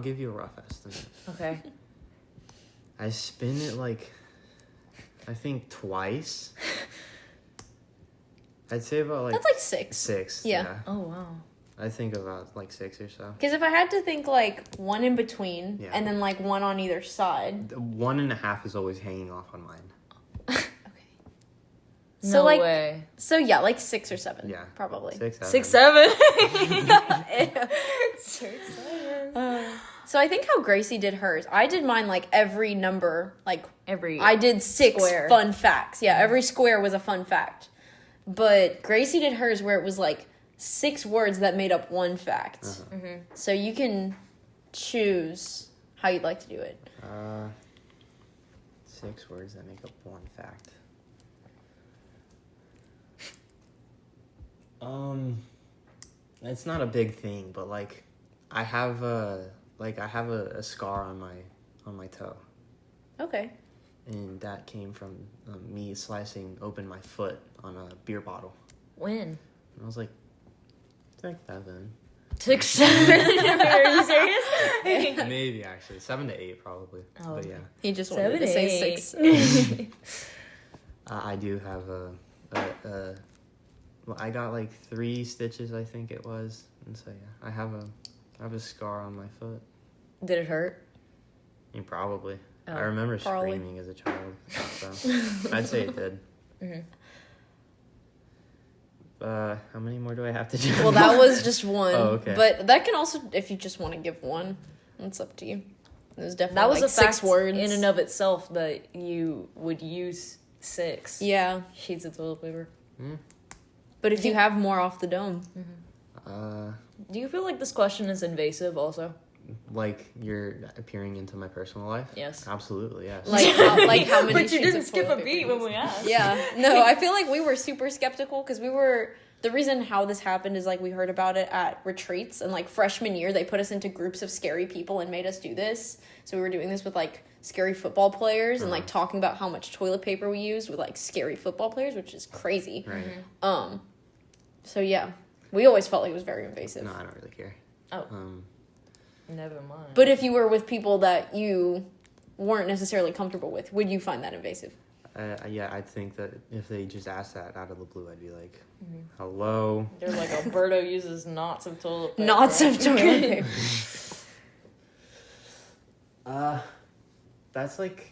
give you a rough estimate. Okay. I spin it like, I think twice. I'd say about like That's like 6. 6. Yeah. Oh wow. I think about like 6 or so. Because if I had to think like one in between Yeah. and then like one on either side. 1.5 is always hanging off on mine. Okay. No So like way. so yeah, like 6 or 7. Yeah. Probably. 6, 7. 6, 7. So I think how Gracie did hers, I did mine like every number, like I did 6 square. fun facts. Yeah, every square was a fun fact. But Gracie did hers where it was like 6 words that made up one fact. So you can choose how you'd like to do it. 6 words that make up one fact. It's not a big thing, but like I have a scar on my toe. Okay. And that came from me slicing open my foot on a beer bottle. When? And I was like 7. 6, 7. Are you serious? Maybe actually 7 to 8 probably. Oh. But yeah, He just wanted to say 6. I do have well, I got like 3 stitches, I think it was, and so yeah, I have a scar on my foot. Did it hurt? I mean, probably. Oh, I remember probably. screaming as a child, so I'd say it did. How many more do I have to do? Well, that was just one. Oh, okay. But that can also, if you just want to give one, it's up to you. It was definitely That was like a 6 fact words. in and of itself that you would use 6 Yeah. sheets of toilet paper. But if you have more off the dome. Do you feel like this question is invasive also? Like you're peering into my personal life? Yes. Absolutely, yes. Like how many But you sheets didn't of skip toilet a paper beat you when use. we asked. Yeah. No, I feel like we were super skeptical because the reason how this happened is like we heard about it at retreats, and like freshman year they put us into groups of scary people and made us do this. So we were doing this with like scary football players and like talking about how much toilet paper we used with like scary football players, which is crazy. Right. So yeah, we always felt like it was very invasive. No, I don't really care. Oh. Never mind. But if you were with people that you weren't necessarily comfortable with, would you find that invasive? Yeah, I think that if they just asked that out of the blue, I'd be like, hello. They're like, Alberto uses knots of toilet paper. Knots of toilet paper. That's like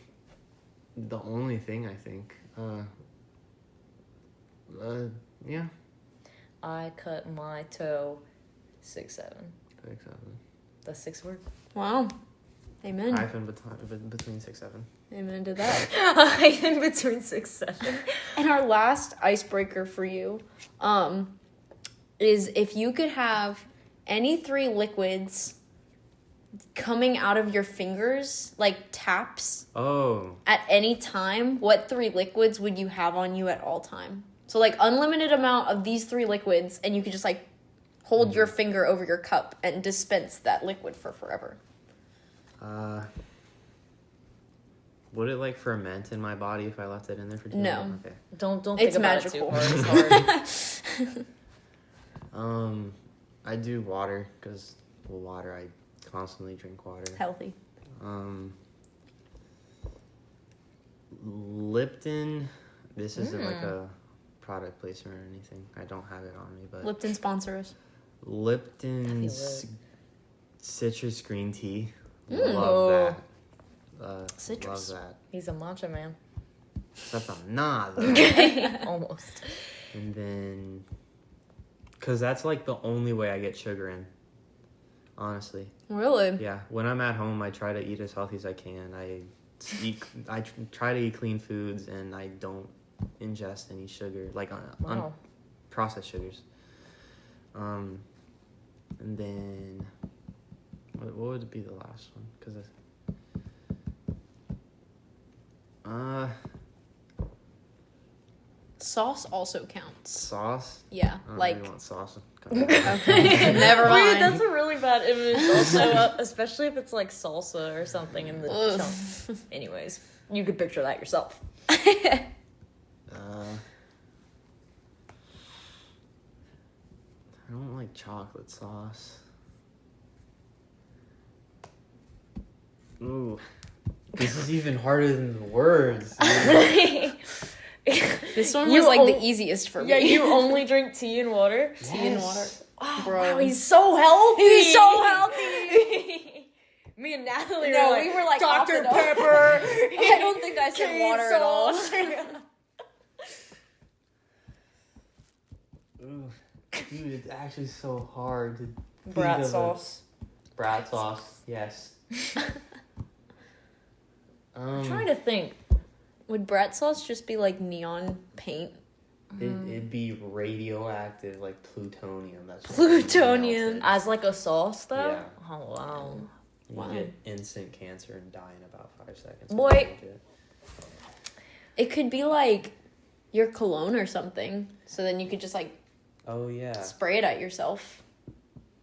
the only thing I think. Yeah. I cut my toe 6, 7. 6, 7. That's 6 words. Wow. Amen. Hyphen between 6, 7. Amen to that. Hyphen between 6, 7. And our last icebreaker for you is if you could have any 3 liquids coming out of your fingers, like taps, at any time, what 3 liquids would you have on you at all time? So, like, unlimited amount of these 3 liquids, and you could just, like, hold your finger over your cup and dispense that liquid for forever. Would it, like, ferment in my body if I left it in there for too No. long? Okay. Don't think It's about magical. it too hard. It's hard. I do water, because, water, I constantly drink water. Healthy. Lipton, this isn't like a product placement or anything. I don't have it on me, but Lipton sponsor us. Lipton's citrus green tea. Oh. Love that. Citrus. Love that. He's a matcha man. Except I'm not, though. Almost. And then, because that's like the only way I get sugar in. Honestly. Really? Yeah. When I'm at home, I try to eat as healthy as I can. I try to eat clean foods, and I don't ingest any sugar, like processed sugars. And then what would be the last one? Because Sauce also counts. sauce. Yeah, I don't like really want sauce. okay, never Wait, mind. that's a really bad image. Also, especially if it's like salsa or something in the chunk. Anyways, you could picture that yourself. I don't like chocolate sauce. Ooh, this is even harder than the words. This one was like the easiest for me. Yeah, you only drink tea and water? Tea and water. Oh, Bro. wow, he's so healthy. He's so healthy. Me and Natalie No, were we were like Dr. off the Pepper. I don't think I said water at all. Ooh, dude, it's actually so hard to think Brat of sauce. Brat sauce, yes. I'm trying to think. Would brat sauce just be like neon paint? It'd be radioactive, like plutonium. That's just Plutonium. melted. As like a sauce, though? Yeah. Oh, wow. You Wow. get instant cancer and die in about 5 seconds. Boy. It could be like your cologne or something. So then you could just like Oh yeah. spray it at yourself.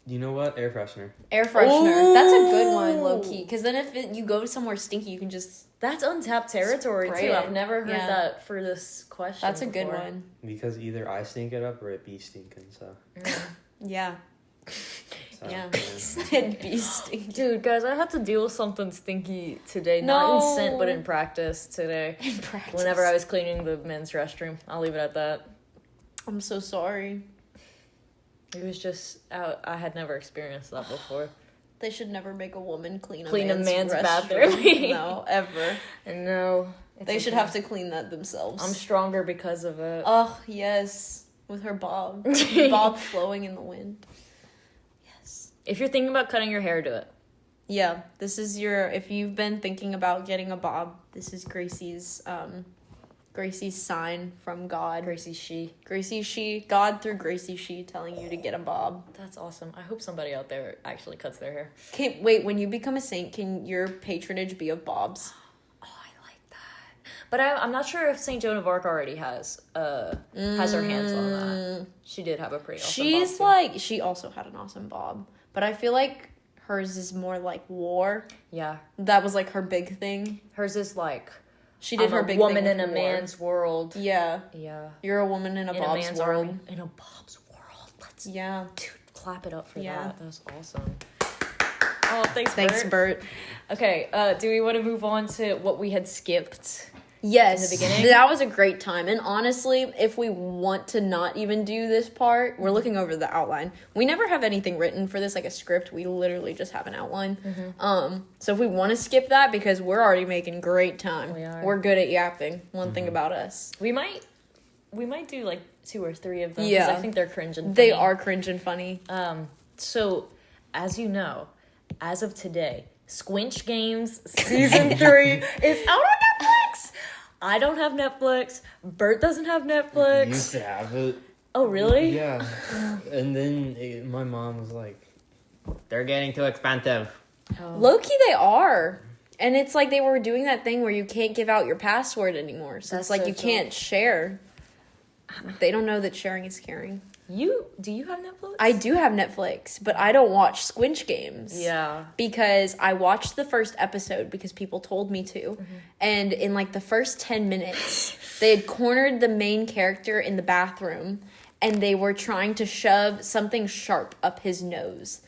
You know what? Air freshener. Air freshener. That's a good Ooh. one, low key. Because then if you go somewhere stinky, you can just. That's untapped territory, Spray too. it. I've never heard Yeah. that for this question. That's a good before. one. Because either I stink it up or it be stinking. So. Yeah. so Yeah. It'd be stinky. Dude, guys, I had to deal with something stinky today. Not in scent, but in practice today. In practice. Whenever I was cleaning the men's restroom. I'll leave it at that. I'm so sorry. It was just, I had never experienced that before. They should never make a woman clean Clean a man's restroom. bathroom. No, ever. And no. They should have to clean that themselves. I'm stronger because of it. Oh, yes. With her bob. Bob flowing in the wind. Yes. If you're thinking about cutting your hair, do it. Yeah, this is if you've been thinking about getting a bob, this is Gracie's sign from God. Gracie She, God through Gracie She telling you to get a bob. That's awesome. I hope somebody out there actually cuts their hair. Okay, wait, when you become a saint, can your patronage be of bobs? Oh, I like that. But I'm not sure if St. Joan of Arc already has her hands on that. She did have a pretty awesome bob, too. She also had an awesome bob. But I feel like hers is more like war. Yeah. That was like her big thing. Hers is like... She did her big thing woman with in a war. man's world. Yeah. Yeah. You're a woman in a bob's man's world. army. In a Bob's world. Let's Yeah. clap it up for Yeah. that. That was awesome. Oh, thanks, Thanks, Bert. Okay, do we want to move on to what we had skipped? Yes. In the beginning? That was a great time. And honestly, if we want to not even do this part, we're looking over the outline. We never have anything written for this, like a script. We literally just have an outline. So if we want to skip that, because we're already making great time. We are. We're good at yapping. One thing about us. We might do like 2 or 3 of them. 'Cause Yeah. I think they're cringe and funny. They are cringe and funny. So, as you know, as of today, Squinch Games Season 3 is out on Netflix! I don't have Netflix. Bert doesn't have Netflix. Used to have it. Oh, really? Yeah. And then my mom was like, they're getting too expensive. Low-key, they are. And it's like they were doing that thing where you can't give out your password anymore. So it's That's like so you can't share. They don't know that sharing is caring. Do you have Netflix? I do have Netflix, but I don't watch Squinch Games. Yeah. Because I watched the first episode because people told me to. And in like the first 10 minutes, they had cornered the main character in the bathroom and they were trying to shove something sharp up his nose.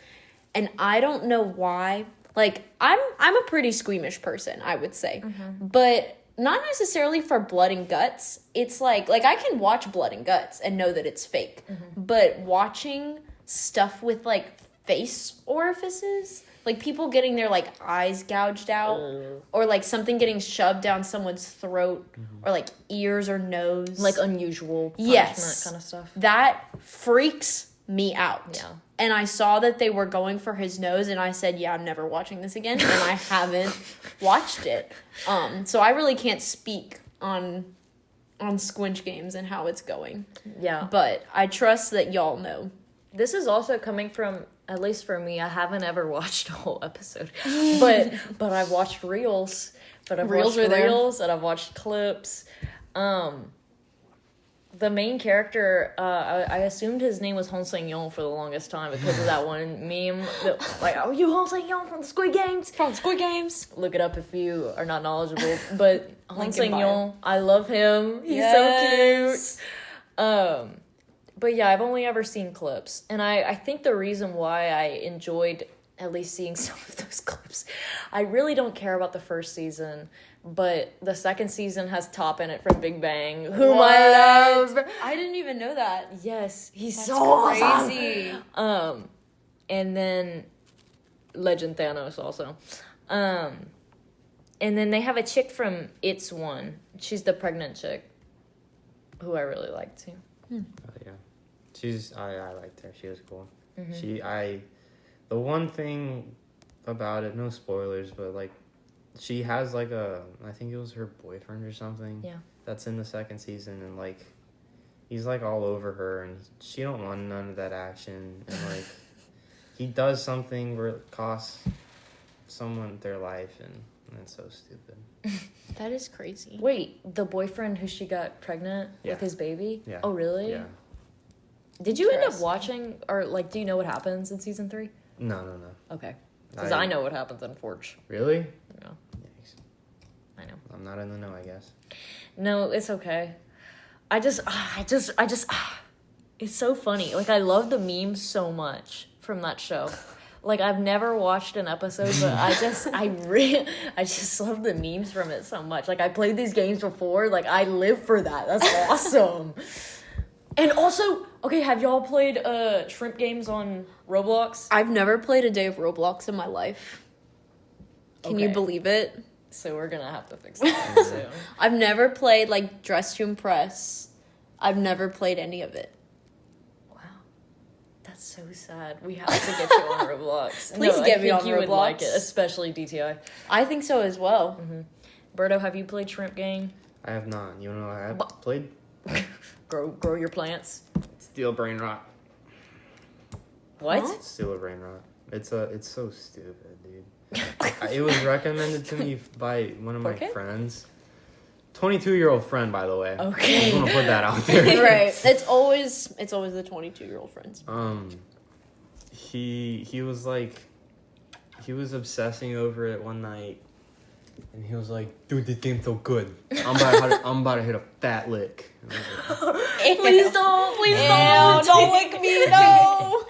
And I don't know why. Like, I'm a pretty squeamish person, I would say. But not necessarily for blood and guts. It's like I can watch blood and guts and know that it's fake. But watching stuff with like face orifices, like people getting their like eyes gouged out, or like something getting shoved down someone's throat, or like ears or nose, Like unusual punishment yes, kind of stuff. that freaks me out. Yeah. And I saw that they were going for his nose, and I said, yeah, I'm never watching this again, and I haven't watched it. So I really can't speak on Squinch Games and how it's going. Yeah. But I trust that y'all know. This is also coming from, at least for me, I haven't ever watched a whole episode. but I've watched reels. But I've Reels watched are there. reels and I've watched clips. The main character, I assumed his name was Hong Sang-yong for the longest time because of that one meme. That, like, oh, you Hong Sang-yong from the Squid Games? From Squid Games. Look it up if you are not knowledgeable. But Hong Link in bio. Sang-yong, I love him. He's Yes. so cute. But yeah, I've only ever seen clips. And I think the reason why I enjoyed at least seeing some of those clips, I really don't care about the first season, but the second season has Top in it from Big Bang, whom I love. I didn't even know that. Yes, he's That's so crazy. awesome. And then Legend Thanos also. And then they have a chick from It's One. She's the pregnant chick, who I really like too. Yeah. I liked her. She was cool. The one thing about it, no spoilers, but like, she has like I think it was her boyfriend or something. Yeah. That's in the second season, and like, he's like all over her, and she don't want none of that action, and like, he does something where it costs someone their life, and it's so stupid. That is crazy. Wait, the boyfriend who she got pregnant with his baby? Yeah. Oh, really? Yeah. Did you end up Interesting. watching, or like, do you know what happens in season 3? No. Okay. Because I know what happens in Forge. Really? Yeah. Yikes. I know. I'm not in the know, I guess. No, it's okay. I just, it's so funny. Like, I love the memes so much from that show. Like, I've never watched an episode, but I just love the memes from it so much. Like, I played these games before. Like, I live for that. That's awesome. And also, okay, have y'all played shrimp games on Roblox? I've never played a day of Roblox in my life. Can you Okay. believe it? So we're gonna have to fix that soon. I've never played like Dress to Impress. I've never played any of it. Wow. That's so sad. We have to get you on Roblox. Please get me I think on you would like Roblox. it, especially DTI. I think so as well. Berto, have you played Shrimp Game? I have not. You know what I have played? Grow your plants. Steel Brain Rot. What? Huh? Steal a Brain Rot. It's so stupid, dude. It was recommended to me by one of my Okay. friends. 22-year-old friend, by the way. Okay. I just want to put that out there. Right. It's always the 22-year-old friends. He was like, he was obsessing over it one night, and he was like, "Dude, this game's so good. I'm about to hit a fat lick." And I was like, Please don't. Please Don't lick me, no.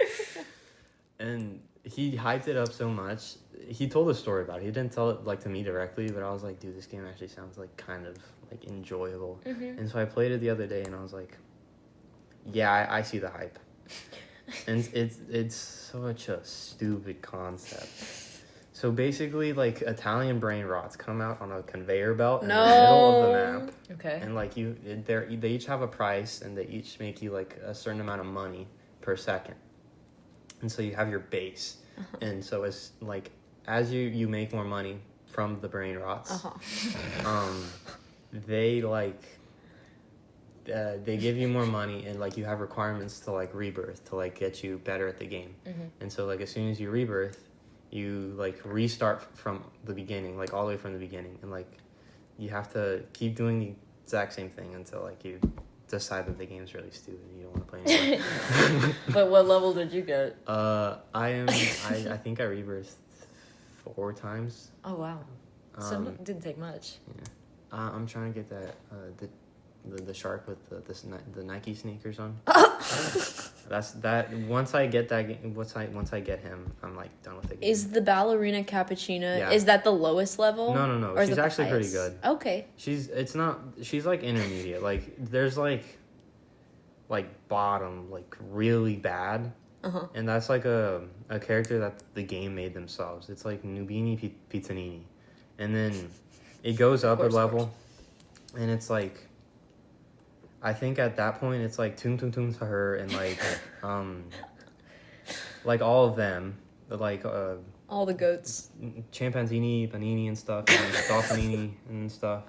and he hyped it up so much. He told a story about it. He didn't tell it like to me directly, but I was like, "Dude, this game actually sounds like kind of like enjoyable." And so I played it the other day, and I was like, "Yeah, I see the hype." And it's such a stupid concept. So basically, like, Italian brain rots come out on a conveyor belt in the middle of the map, Okay. and like they each have a price, and they each make you like a certain amount of money per second. And so you have your base, and so it's like as you make more money from the brain rots, they like. They give you more money, and like you have requirements to like rebirth to like get you better at the game. And so like as soon as you rebirth, you like restart from the beginning, like all the way from the beginning, and like you have to keep doing the exact same thing until like you decide that the game's really stupid and you don't want to play anymore. But what level did you get? I think I rebirthed 4 times. Oh wow. So it didn't take much. I'm trying to get that the shark with the Nike sneakers on. That's that. Once I get that game, once I get him, I'm like done with the game. Is the Ballerina Cappuccina, Yeah. is that the lowest level? No. Or is She's it the actually pretty highest? good. Okay. She's like intermediate. Like there's like bottom, like really bad. And that's like a character that the game made themselves. It's like Nubini Pizzanini. And then it goes up a level, and it's like, I think at that point it's like Tung Tung Tung to her, and like all of them, like All the goats. Chimpanzini, Panini and stuff, and Dolphinini and stuff.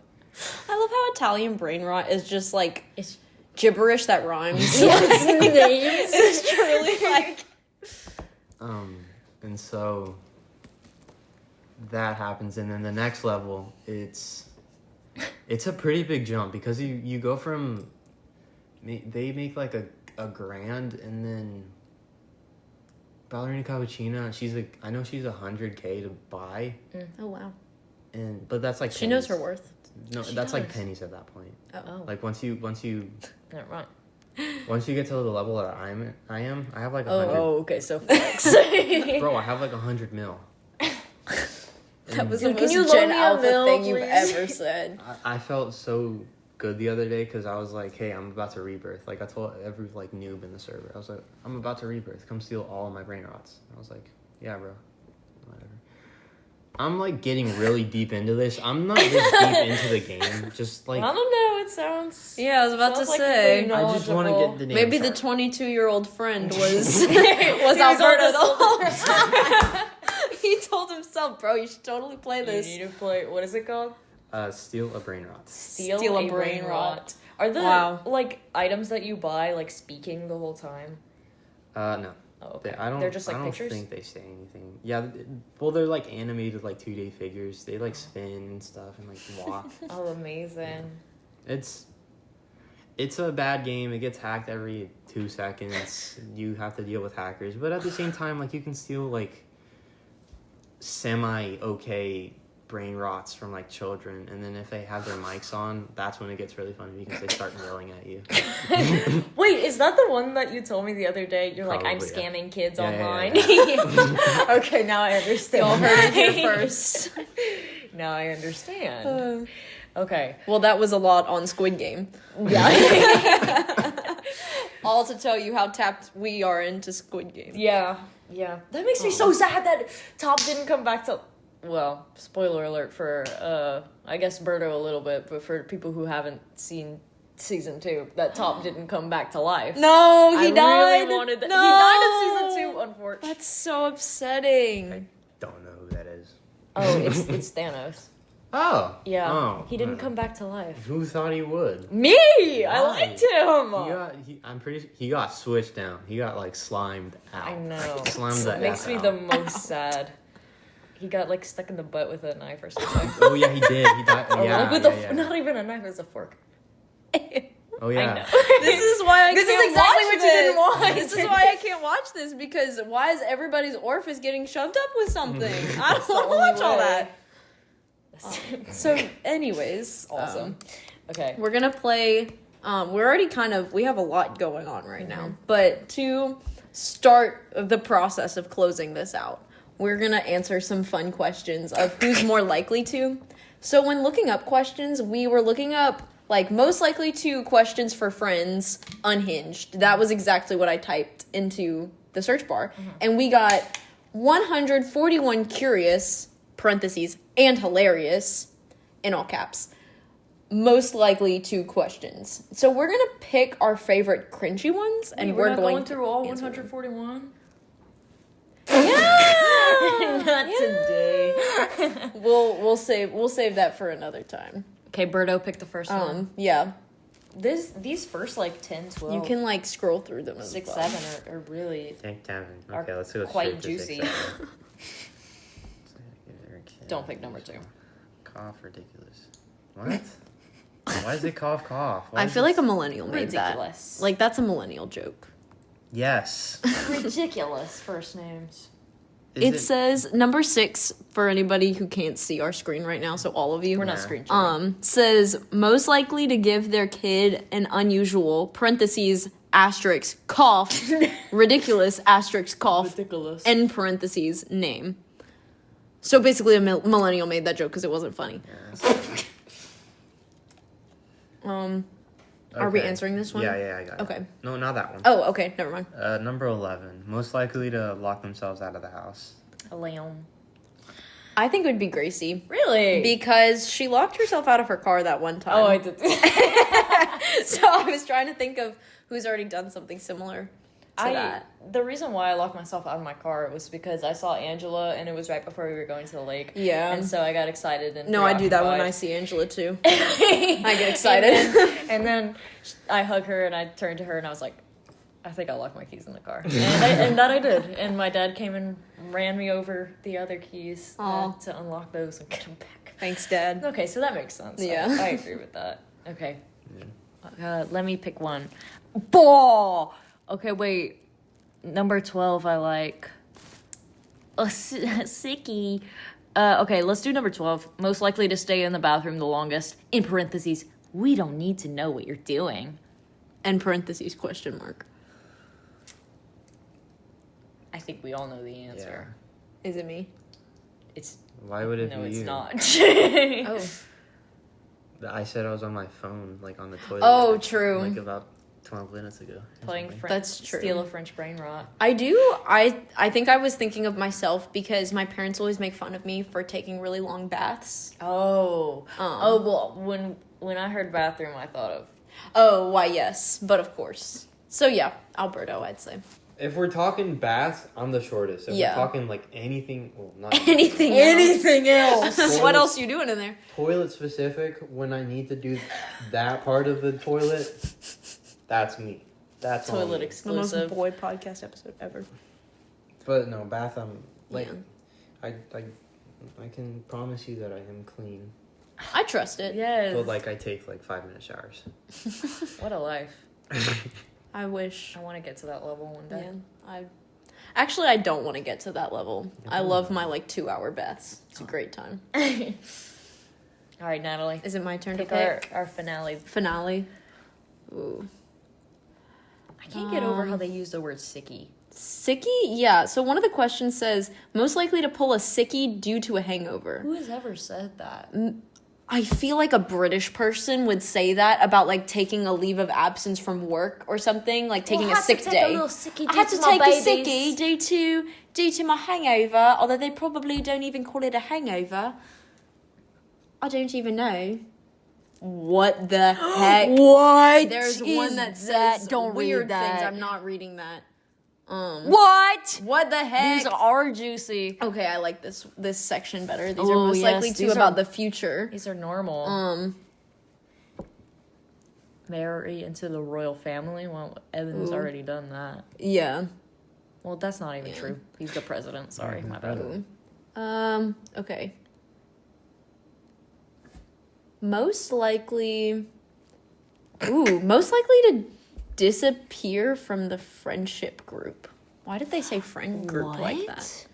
I love how Italian brain rot is just like It's gibberish that rhymes. names. It's truly like. And so that happens, and then the next level, it's a pretty big jump, because you go from, they make like a grand, and then Ballerina Cappuccina, I know she's $100K to buy, Oh wow. but that's like She pennies. knows her worth. No, She that's like does. pennies at that point. Oh. Like once you Never mind. once you get to the level that I have like 100. Oh, okay, so flex. Bro, I have like 100 mil. That was Can the most you loan Gen me a Alpha mil, thing you've please? ever said. I felt so good the other day, because I was like, hey, I'm about to rebirth. Like I told every like noob in the server, I was like, I'm about to rebirth. Come steal all of my brain rots. I was like, yeah, bro. Whatever. I'm like getting really deep into this. I'm not this deep into the game. Just like I don't know. it sounds. Yeah, I was about to sounds like say. pretty I just want to knowledgeable. get the name. Maybe the right. 22-year-old friend was was Alberto the whole time. He told himself, bro, you should totally play You this. need to play. What is it called? Steal a brain rot. Steal a brain rot. Are the like items that you buy like speaking the whole time? No. Oh, okay. They're just like pictures. I don't think they say anything. Yeah, well, they're like animated like 2D figures. They like spin and stuff and like walk. Oh, amazing. It's a bad game. It gets hacked every 2 seconds. You have to deal with hackers, but at the same time, like you can steal like semi-okay brain rots from like children, and then if they have their mics on, that's when it gets really funny because they start yelling at you. Wait, is that the one that you told me the other day? You're like, I'm Probably, yeah. scamming kids Yeah, online. yeah. Okay, now I understand. Y'all heard it here first. Now I understand. Okay. Well, that was a lot on Squid Game. Yeah. All to tell you how tapped we are into Squid Game. Yeah. That makes me so sad that Top didn't come back to. Well, spoiler alert for I guess Berto a little bit, but for people who haven't seen season 2, that Top didn't come back to life. No, he died. Really wanted that. No. He died in season 2, unfortunately. That's so upsetting. Don't know who that is. Oh, it's Thanos. Oh. Yeah. Oh. He didn't come back to life. Who thought he would? Me! I Why? liked him! He got switched down. He got like slimed out. I know. Slimed the It makes F me out. the most sad. He got like stuck in the butt with a knife or something. Oh yeah, he did. He died. Or Yeah, like with yeah. not even a knife, it was a fork. Oh yeah. I know. This is why I This is can't exactly watch what you didn't want. This is why I can't watch this, because why is everybody's orifice getting shoved up with something? I That's don't the want to watch only all way. that. So, anyways, Awesome. Okay. we're gonna play. We're already we have a lot going on right now, but to start the process of closing this out, we're gonna answer some fun questions of who's more likely to. So when looking up questions, we were looking up like most likely to questions for friends unhinged. That was exactly what I typed into the search bar, and we got 141 curious parentheses and hilarious in all caps most likely to questions. So we're gonna pick our favorite cringy ones, and we're not going through all answer them. 141. Yeah, Not today. we'll save that for another time. Okay, Berto picked the first one. Yeah, These first like 10, 12, you can like scroll through them as 6, well. 7 are really Take 7. Are Okay, let's go quite straight to juicy. 6. Don't pick number 2. Cough ridiculous. What? Why is it cough? Why I is feel it- like a millennial made Ridiculous. that. Like that's a millennial joke. Yes. Ridiculous first names. It says number 6 for anybody who can't see our screen right now. So all of you, We're not screen sharing. says most likely to give their kid an unusual parentheses asterisk cough ridiculous asterisk cough Ridiculous. end parentheses name. So basically, a millennial made that joke because it wasn't funny. Are we Okay. answering this one? Yeah, I got it. Okay. No, not that one. Oh, okay. Never mind. Number 11. Most likely to lock themselves out of the house. A lamb. I think it would be Gracie Really? because she locked herself out of her car that one time. Oh, I did. So I was trying to think of who's already done something similar to that. The reason why I locked myself out of my car was because I saw Angela and it was right before we were going to the lake. Yeah. And so I got excited and No, I do that when I preoccupied. see Angela too. I get excited. And then I hug her and I turned to her and I was like, I think I locked my keys in the car. And that I did. And my dad came and ran me over the other keys to unlock those and get them back. Thanks, Dad. Okay, so that makes sense. Yeah. I agree with that. Okay. Let me pick one. Ball! Okay, wait. Number 12 I like. Sicky. Okay, let's do number 12. Most likely to stay in the bathroom the longest. In parentheses, we don't need to know what you're doing. And parentheses question mark. I think we all know the answer. Is it me? It's Why would it no, be it's you? not. Oh. I said I was on my phone, like on the toilet. Oh, true. Like about 12 minutes ago. Playing That's true. Steal a French brain rot. I do. I think I was thinking of myself because my parents always make fun of me for taking really long baths. Oh. Well, when I heard bathroom, I thought of... Oh, why, yes. But of course. So, yeah, Alberto, I'd say. If we're talking baths, I'm the shortest. If Yeah. we're talking, like, anything... Well, not Anything else? What else are you doing in there? Toilet specific, when I need to do that part of the toilet, that's me. That's all Toilet me. exclusive. The most boy podcast episode ever. But no, bath, I'm... Like, Yeah. I can promise you that I am clean. I trust it. Yes. But, like, I take, like, 5-minute showers. What a life. I wish. I want to get to that level one day. Yeah. Actually, I don't want to get to that level. I love my, 2-hour baths. It's a great time. All right, Natalie. Is it my turn Pick to pick? our finale. Finale. Ooh. I can't get over how they use the word sicky. Sicky? Yeah. So one of the questions says, most likely to pull a sickie due to a hangover. Who has ever said that? I feel like a British person would say that about, taking a leave of absence from work or something, taking a sick day. I had to take a sickie due to my hangover, although they probably don't even call it a hangover. I don't even know. What the heck? What? There's one that says weird things. I'm not reading that. What the heck? These are juicy. Okay, I like this section better. These are most likely to about the future. These are normal. Marry into the royal family? Well, Evan's already done that. Yeah. Well, that's not even true. He's the president. Sorry, my bad. Okay. Most likely to disappear from the friendship group. Why did they say friend group like that?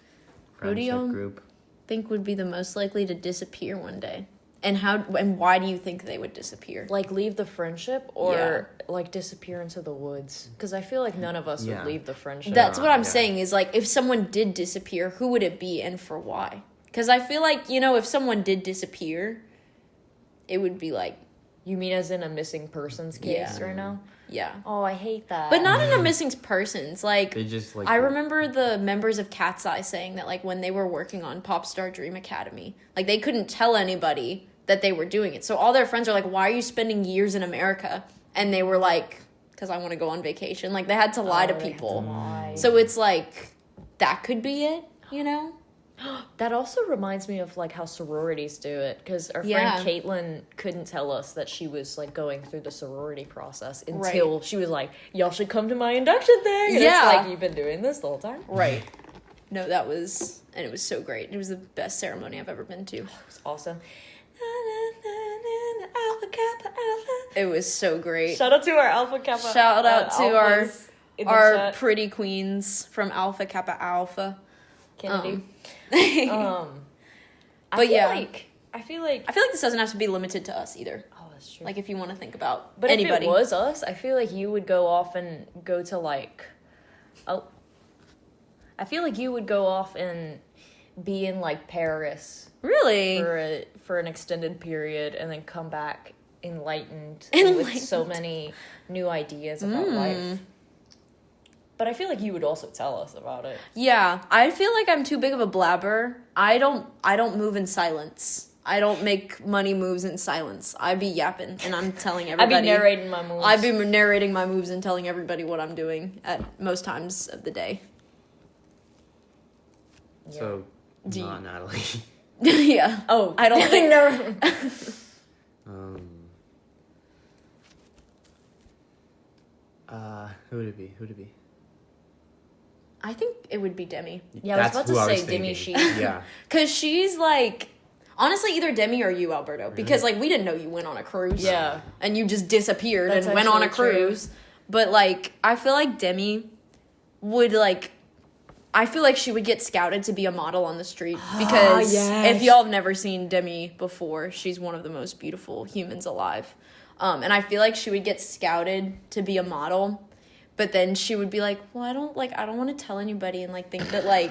Who do you group. think would be the most likely to disappear one day? And why do you think they would disappear? Leave the friendship or disappear into the woods? Because I feel like none of us would leave the friendship. That's what I'm saying is if someone did disappear, who would it be and for why? Because I feel like, if someone did disappear, it would be You mean as in a missing persons case right now? Yeah. Oh, I hate that. But not in a missing persons. They just I remember the members of Cat's Eye saying that when they were working on Popstar Dream Academy, they couldn't tell anybody that they were doing it. So all their friends are like, "Why are you spending years in America?" And they were like, "Because I want to go on vacation." They had to lie to people. So it's that could be it, That also reminds me of how sororities do it, because our friend Caitlin couldn't tell us that she was going through the sorority process until she was like, "Y'all should come to my induction thing." And it's you've been doing this the whole time, right? No, it was so great. It was the best ceremony I've ever been to. It was awesome. It was so great. Shout out to our Alpha Kappa. Shout out to our chat. pretty queens from Alpha Kappa Alpha. Kennedy. But I feel like this doesn't have to be limited to us either. Oh, that's true. If you want to think about But anybody. if it was us, I feel like you would go off and go to I feel like you would go off and be in Paris Really? for an extended period and then come back enlightened. With so many new ideas about life. But I feel like you would also tell us about it. Yeah, I feel like I'm too big of a blabber. I don't move in silence. I don't make money moves in silence. I be yapping and I'm telling everybody. I'd be narrating my moves. I'd be narrating my moves and telling everybody what I'm doing at most times of the day. Yeah. So, not Natalie. Yeah. Oh, I don't think. Who would it be? I think it would be Demi. Yeah, I was about to say Demi. Yeah. Because she's honestly, either Demi or you, Alberto. Because we didn't know you went on a cruise. Yeah. And you just disappeared That's and went on a actually true. cruise. But I feel like Demi would I feel like she would get scouted to be a model on the street. Because if y'all have never seen Demi before, she's one of the most beautiful humans alive. And I feel like she would get scouted to be a model. But then she would be like, well, I don't want to tell anybody and think that I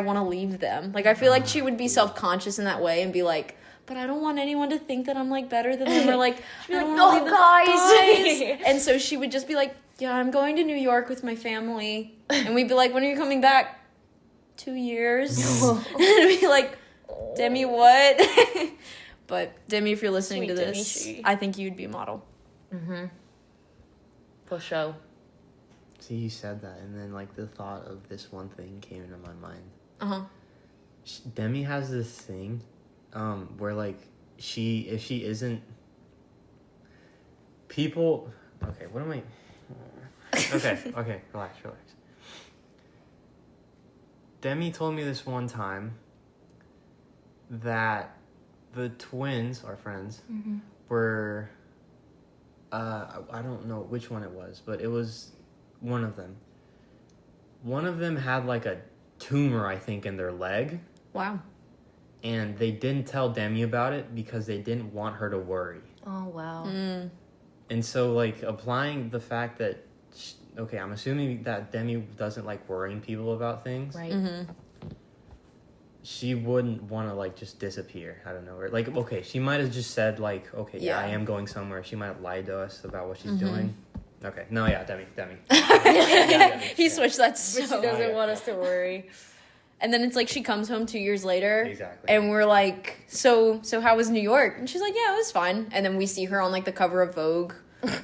want to leave them. I feel like she would be self-conscious in that way and be like, but I don't want anyone to think that I'm like better than them or like, She'd be I like, don't "No, wanna leave guys." And so she would just be like, yeah, I'm going to New York with my family. And we'd be like, when are you coming back? 2 years. And we'd be like, Demi, what? But Demi, if you're listening Sweet to this, Demi-shi. I think you'd be a model. For sure. See, you said that, and then like the thought of this one thing came into my mind. Uh-huh. Demi has this thing, where like if she isn't, people. Okay, what am I? Okay, relax. Demi told me this one time that the twins, our friends, were. I don't know which one it was, but it was one of them. One of them had like a tumor, I think, in their leg. Wow. And they didn't tell Demi about it because they didn't want her to worry. Oh, wow. And so, like, applying the fact that, okay, I'm assuming that Demi doesn't like worrying people about things. Right. She wouldn't want to, like, just disappear. I don't know. Or, like, okay, she might have just said, like, okay, yeah, I am going somewhere. She might have lied to us about what she's doing. Okay. No, yeah, Demi. He switched that so. But she doesn't want us to worry. And then it's like she comes home 2 years later. Exactly. And we're like, so how was New York? And she's like, yeah, it was fine. And then we see her on like the cover of Vogue.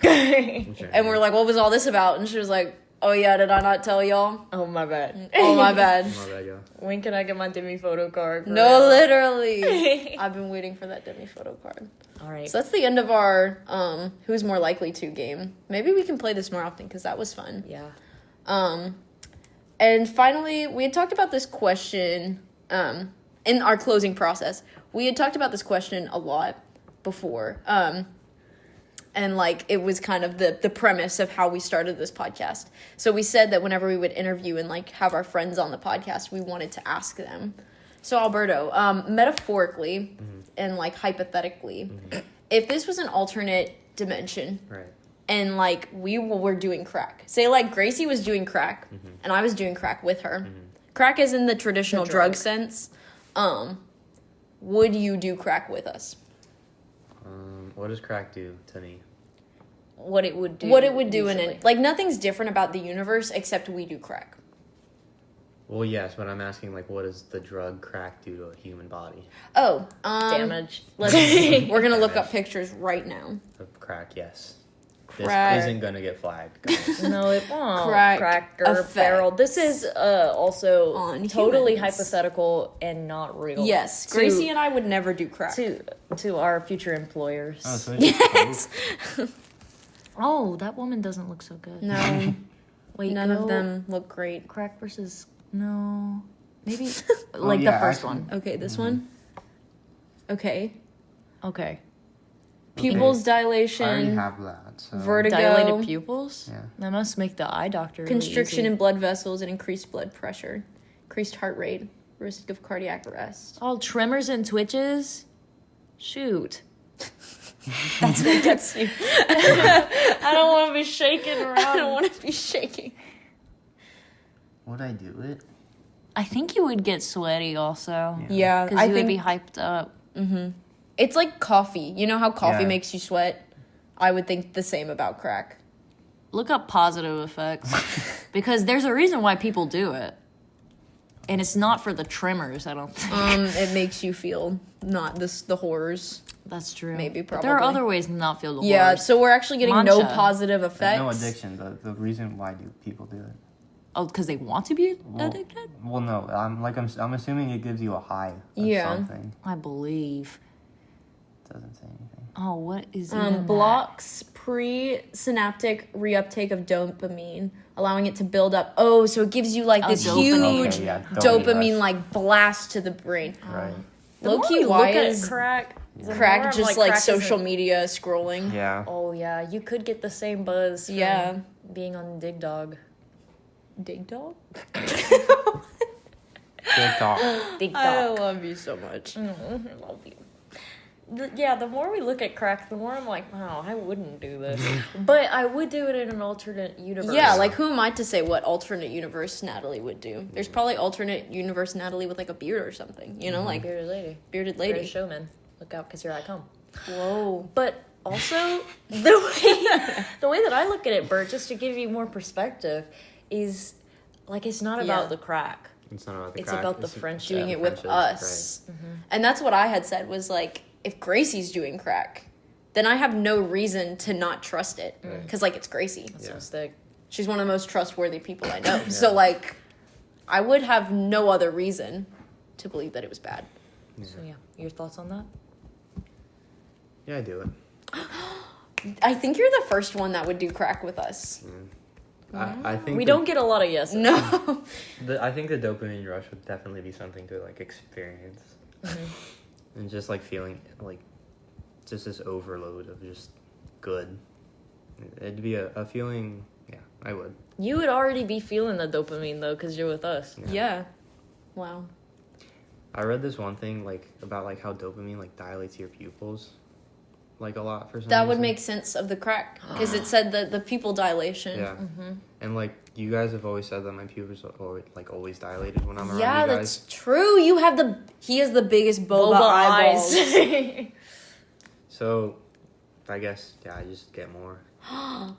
And we're like, what was all this about? And she was like, oh yeah, did I not tell y'all? Oh, my bad. Oh my bad. My bad, y'all. When can I get my Demi photo card? No, literally. I've been waiting for that Demi photo card. All right. So that's the end of our Who's More Likely To game. Maybe we can play this more often because that was fun. Yeah. And finally, we had talked about this question in our closing process. We had talked about this question a lot before. And, like, it was kind of the premise of how we started this podcast. So we said that whenever we would interview and, like, have our friends on the podcast, we wanted to ask them. So, Alberto, metaphorically and, like, hypothetically, if this was an alternate dimension... Right. And, like, we were doing crack. Say, like, Gracie was doing crack, and I was doing crack with her. Crack is in the traditional drug sense. Would you do crack with us? What does crack do to me? What it would do. What it would do in usually. it. Like, nothing's different about the universe except we do crack. Well, yes, but I'm asking, like, what does the drug crack do to a human body? Oh, Damage. we're going to look up pictures right now. Of crack, yes. Crack. This isn't going to get flagged, guys. No, it won't. Cracker Cracker barrel. This is also On totally humans. hypothetical and not real. Yes, To- Gracie and I would never do crack. to our future employers. Oh, so it's Yes. Oh, that woman doesn't look so good. No, Wait, none go of them look great. Crack versus no, maybe like the yeah, first actually. one. Okay, this one. Okay. Okay, Pupils I already dilation, have that. So. vertigo, dilated pupils. Yeah. That must make the eye doctor really constriction easy. in blood vessels, and increased blood pressure, increased heart rate, risk of cardiac arrest. Oh, tremors and twitches. Shoot. That's what gets you. I don't want to be shaking around. I don't want to be shaking. Would I do it? I think you would get sweaty also. Yeah, Because I you think would be hyped up. it's like coffee. You know how coffee Yeah. makes you sweat? I would think the same about crack. Look up positive effects. Because there's a reason why people do it. And it's not for the tremors, I don't think. It makes you feel not the horrors. That's true. Maybe, But there are probably. other ways to not feel the Yeah, horrors. so we're actually getting no Mancha. positive effects. No addiction. The reason why do people do it? Oh, because they want to be Well, addicted? Well, no. I'm assuming it gives you a high of Yeah. something. I believe. It doesn't say anything. Oh, what is even that? Blocks pre-synaptic reuptake of dopamine, allowing it to build up. Oh, so it gives you like this dopamine. huge Okay, yeah, dopamine rush. like blast to the brain. Right. The more Low-key, we why look at is crack? the more crack I'm just like crack social isn't- media scrolling? Yeah. Oh, yeah. You could get the same buzz from Yeah. being on Dig Dog. Dig dog? Good talk. Dig I Dog. love you so much. I love you. Yeah, the more we look at crack, the more I'm like, wow, I wouldn't do this. But I would do it in an alternate universe. Yeah, like who am I to say what alternate universe Natalie would do? There's probably alternate universe Natalie with like a beard or something, you know, like Bearded lady. bearded Greatest lady. showman. Look out, because you're at home. Whoa. But also, the way that I look at it, Bert, just to give you more perspective, is like it's not about the crack. It's not about the It's crack. about the friendship. Doing it with us. Right. And that's what I had said was like, if Gracie's doing crack, then I have no reason to not trust it. Because, like, it's Gracie. That's so sick. She's one of the most trustworthy people I know. So, like, I would have no other reason to believe that it was bad. Yeah. So, yeah. Your thoughts on that? Yeah, I do it. I think you're the first one that would do crack with us. I think We don't get a lot of yeses. No. I think the dopamine rush would definitely be something to like experience, and just like feeling like just this overload of just good. It'd be a feeling. Yeah, I would. You would already be feeling the dopamine, though, because you're with us. Yeah. Wow. I read this one thing like about like how dopamine like dilates your pupils, like a lot for some That reason. would make sense of the crack. Because it said that the pupil dilation. Yeah, and like you guys have always said that my pupils are like always dilated when I'm around Yeah, you guys. that's true. He has the biggest boba eyeballs. eyes. So, I guess I just get more. Oh,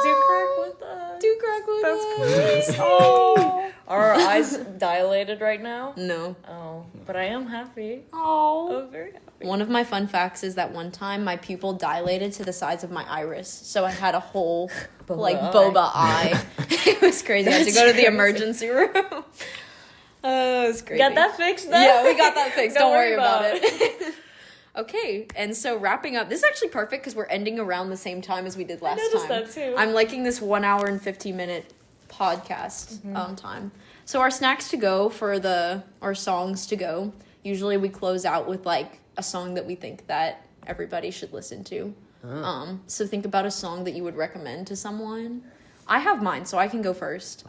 do crack with us. Do crack with That's us. cool. Oh. Are our eyes dilated right now? No. Oh, but I am happy. Oh. I'm very happy. One of my fun facts is that one time my pupil dilated to the size of my iris. So I had a whole, boba eye. It was crazy. I had to go to the emergency room. Oh, it was crazy. Got that fixed, though? Yeah, we got that fixed. Don't worry about it. it. Okay, and so wrapping up, this is actually perfect because we're ending around the same time as we did last noticed time. that too. I'm liking this 1 hour and 15-minute podcast time. So our snacks to go our songs to go, usually we close out with like a song that we think that everybody should listen to. So think about a song that you would recommend to someone. I have mine, so I can go first.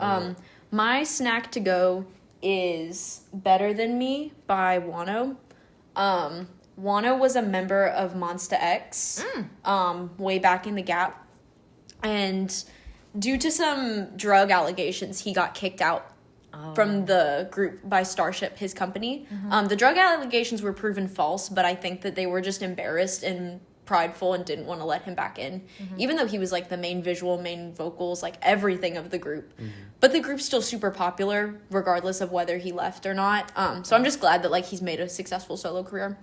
My snack to go is Better Than Me by Wano. Wano was a member of Monsta X way back in the Gap. And due to some drug allegations, he got kicked out from the group by Starship, his company. The drug allegations were proven false, but I think that they were just embarrassed and prideful and didn't want to let him back in, even though he was like the main visual, main vocals, like everything of the group. But the group's still super popular regardless of whether he left or not. So I'm just glad that like he's made a successful solo career.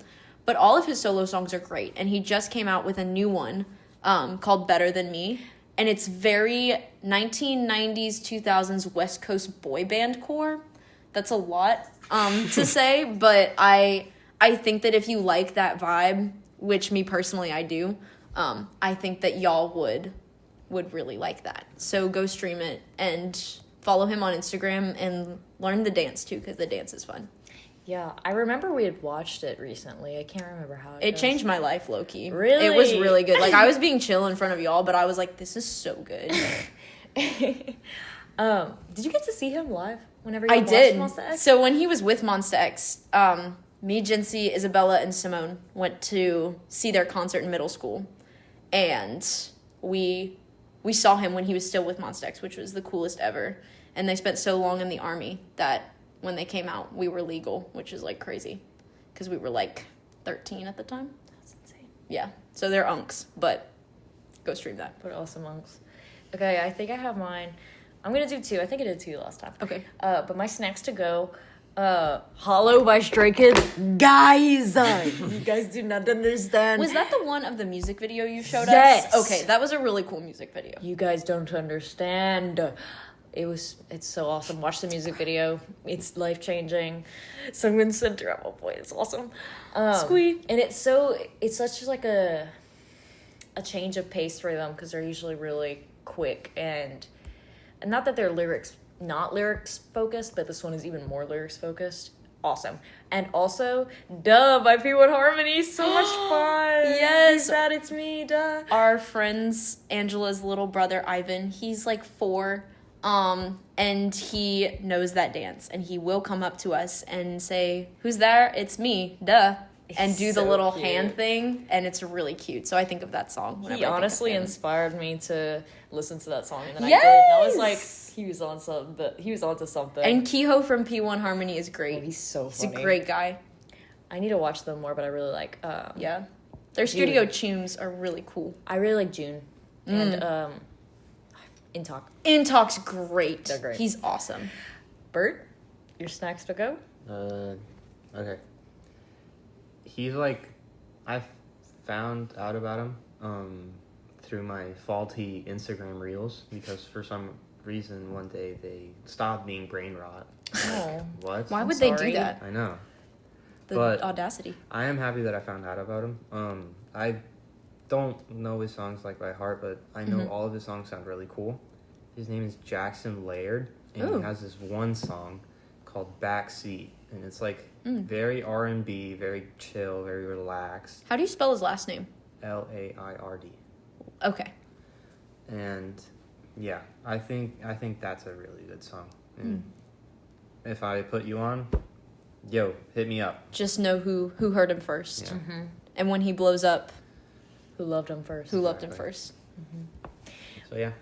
But all of his solo songs are great, and he just came out with a new one called Better Than Me, and it's very 1990s 2000s West Coast boy band core. That's a lot to say, but I think that if you like that vibe, which me personally I do, I think that y'all would really like that. So go stream it and follow him on Instagram and learn the dance too, because the dance is fun. Yeah, I remember we had watched it recently. I can't remember how It changed my life, low-key. Really? It was really good. Like, I was being chill in front of y'all, but I was like, this is so good. Did you get to see him live whenever you I watched did. Monsta X? So when he was with Monsta X, me, Jincy, Isabella, and Simone went to see their concert in middle school. And we saw him when he was still with Monsta X, which was the coolest ever. And they spent so long in the army that when they came out, we were legal, which is like crazy because we were like 13 at the time. That's insane. Yeah, so they're unks, but go stream that. But awesome monks. Okay, I think I have mine. I'm gonna do two. I think I did two last time. Okay. But my snacks to go. Hollow by Stray Kids. Guys, you guys do not understand. Was that the one of the music video you showed Yes. us? Okay, that was a really cool music video. You guys don't understand. It's so awesome. Watch the music video. It's life-changing. Someone sent her at one point. It's awesome. Squee. And it's such like a change of pace for them because they're usually really quick and not that they're not lyrics focused, but this one is even more lyrics focused. Awesome. And also, Duh by P1 Harmony. So much fun. Yes. Who's that? It's me, Duh. Our friend's Angela's little brother, Ivan, he's like 4. And he knows that dance, and he will come up to us and say, "Who's there? It's me, duh," and do the so little cute. hand thing, and it's really cute. So I think of that song. whenever I He think of honestly him. inspired me to listen to that song, and then Yes! I did. And I was like, he was onto something. And Kehoe from P1 Harmony is great. Oh, he's so He's a funny. great guy. I need to watch them more, but I really like. Yeah, their studio tunes are really cool. I really like June and In Talk. In Talk's great. They're great. He's awesome. Bert, your snacks to go. Okay. He's like, I found out about him through my faulty Instagram reels because for some reason one day they stopped being brain rot. Oh, What? Why I'm would they sorry. do that? I know. The But- audacity. I am happy that I found out about him. I don't know his songs like by heart, but I know all of his songs sound really cool. His name is Jackson Laird, and Ooh. he has this one song called Backseat, and it's like very R&B, very chill, very relaxed. How do you spell his last name? Laird. Okay. And yeah, I think that's a really good song. And if I put you on, yo, hit me up. Just know who heard him first. Yeah. And when he blows up, who loved him first? who loved him Exactly. first. So yeah.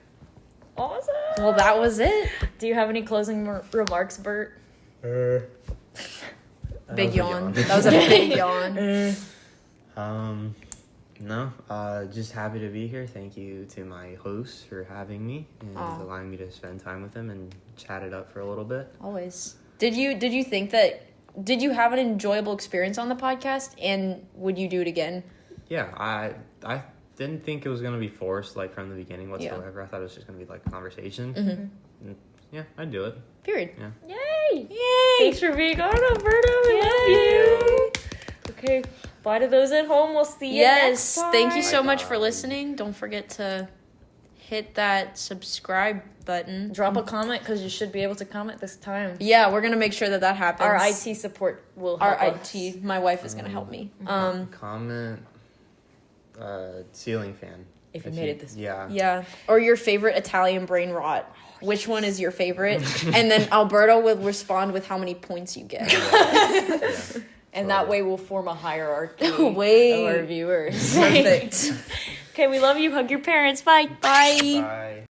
Awesome. Well, that was it. Do you have any closing remarks, Bert? Big was a yawn. yawn. That was a big yawn. No, just happy to be here. Thank you to my hosts for having me and Aw. allowing me to spend time with them and chat it up for a little bit. Always. Did you think that? Did you have an enjoyable experience on the podcast? And would you do it again? Yeah, I didn't think it was gonna be forced like from the beginning whatsoever. I thought it was just gonna be like conversation. And, yeah, I'd do it. Period. Yeah. Yay! Yay! Thanks for being on, Alberto. We love you. Okay, bye to those at home. We'll see you next Yes. time. Thank you so Bye, much for guys. listening. Don't forget to hit that subscribe button. Drop a comment because you should be able to comment this time. Yeah, we're gonna make sure that happens. Our IT support will Our help us. IT. My wife is gonna help me. Comment ceiling fan. If you made it this Yeah. Yeah. Or your favorite Italian brain rot. Which one is your favorite? And then Alberto will respond with how many points you get. And that way we'll form a hierarchy Wait. of our viewers. Perfect. Okay, we love you. Hug your parents. Bye. Bye. Bye.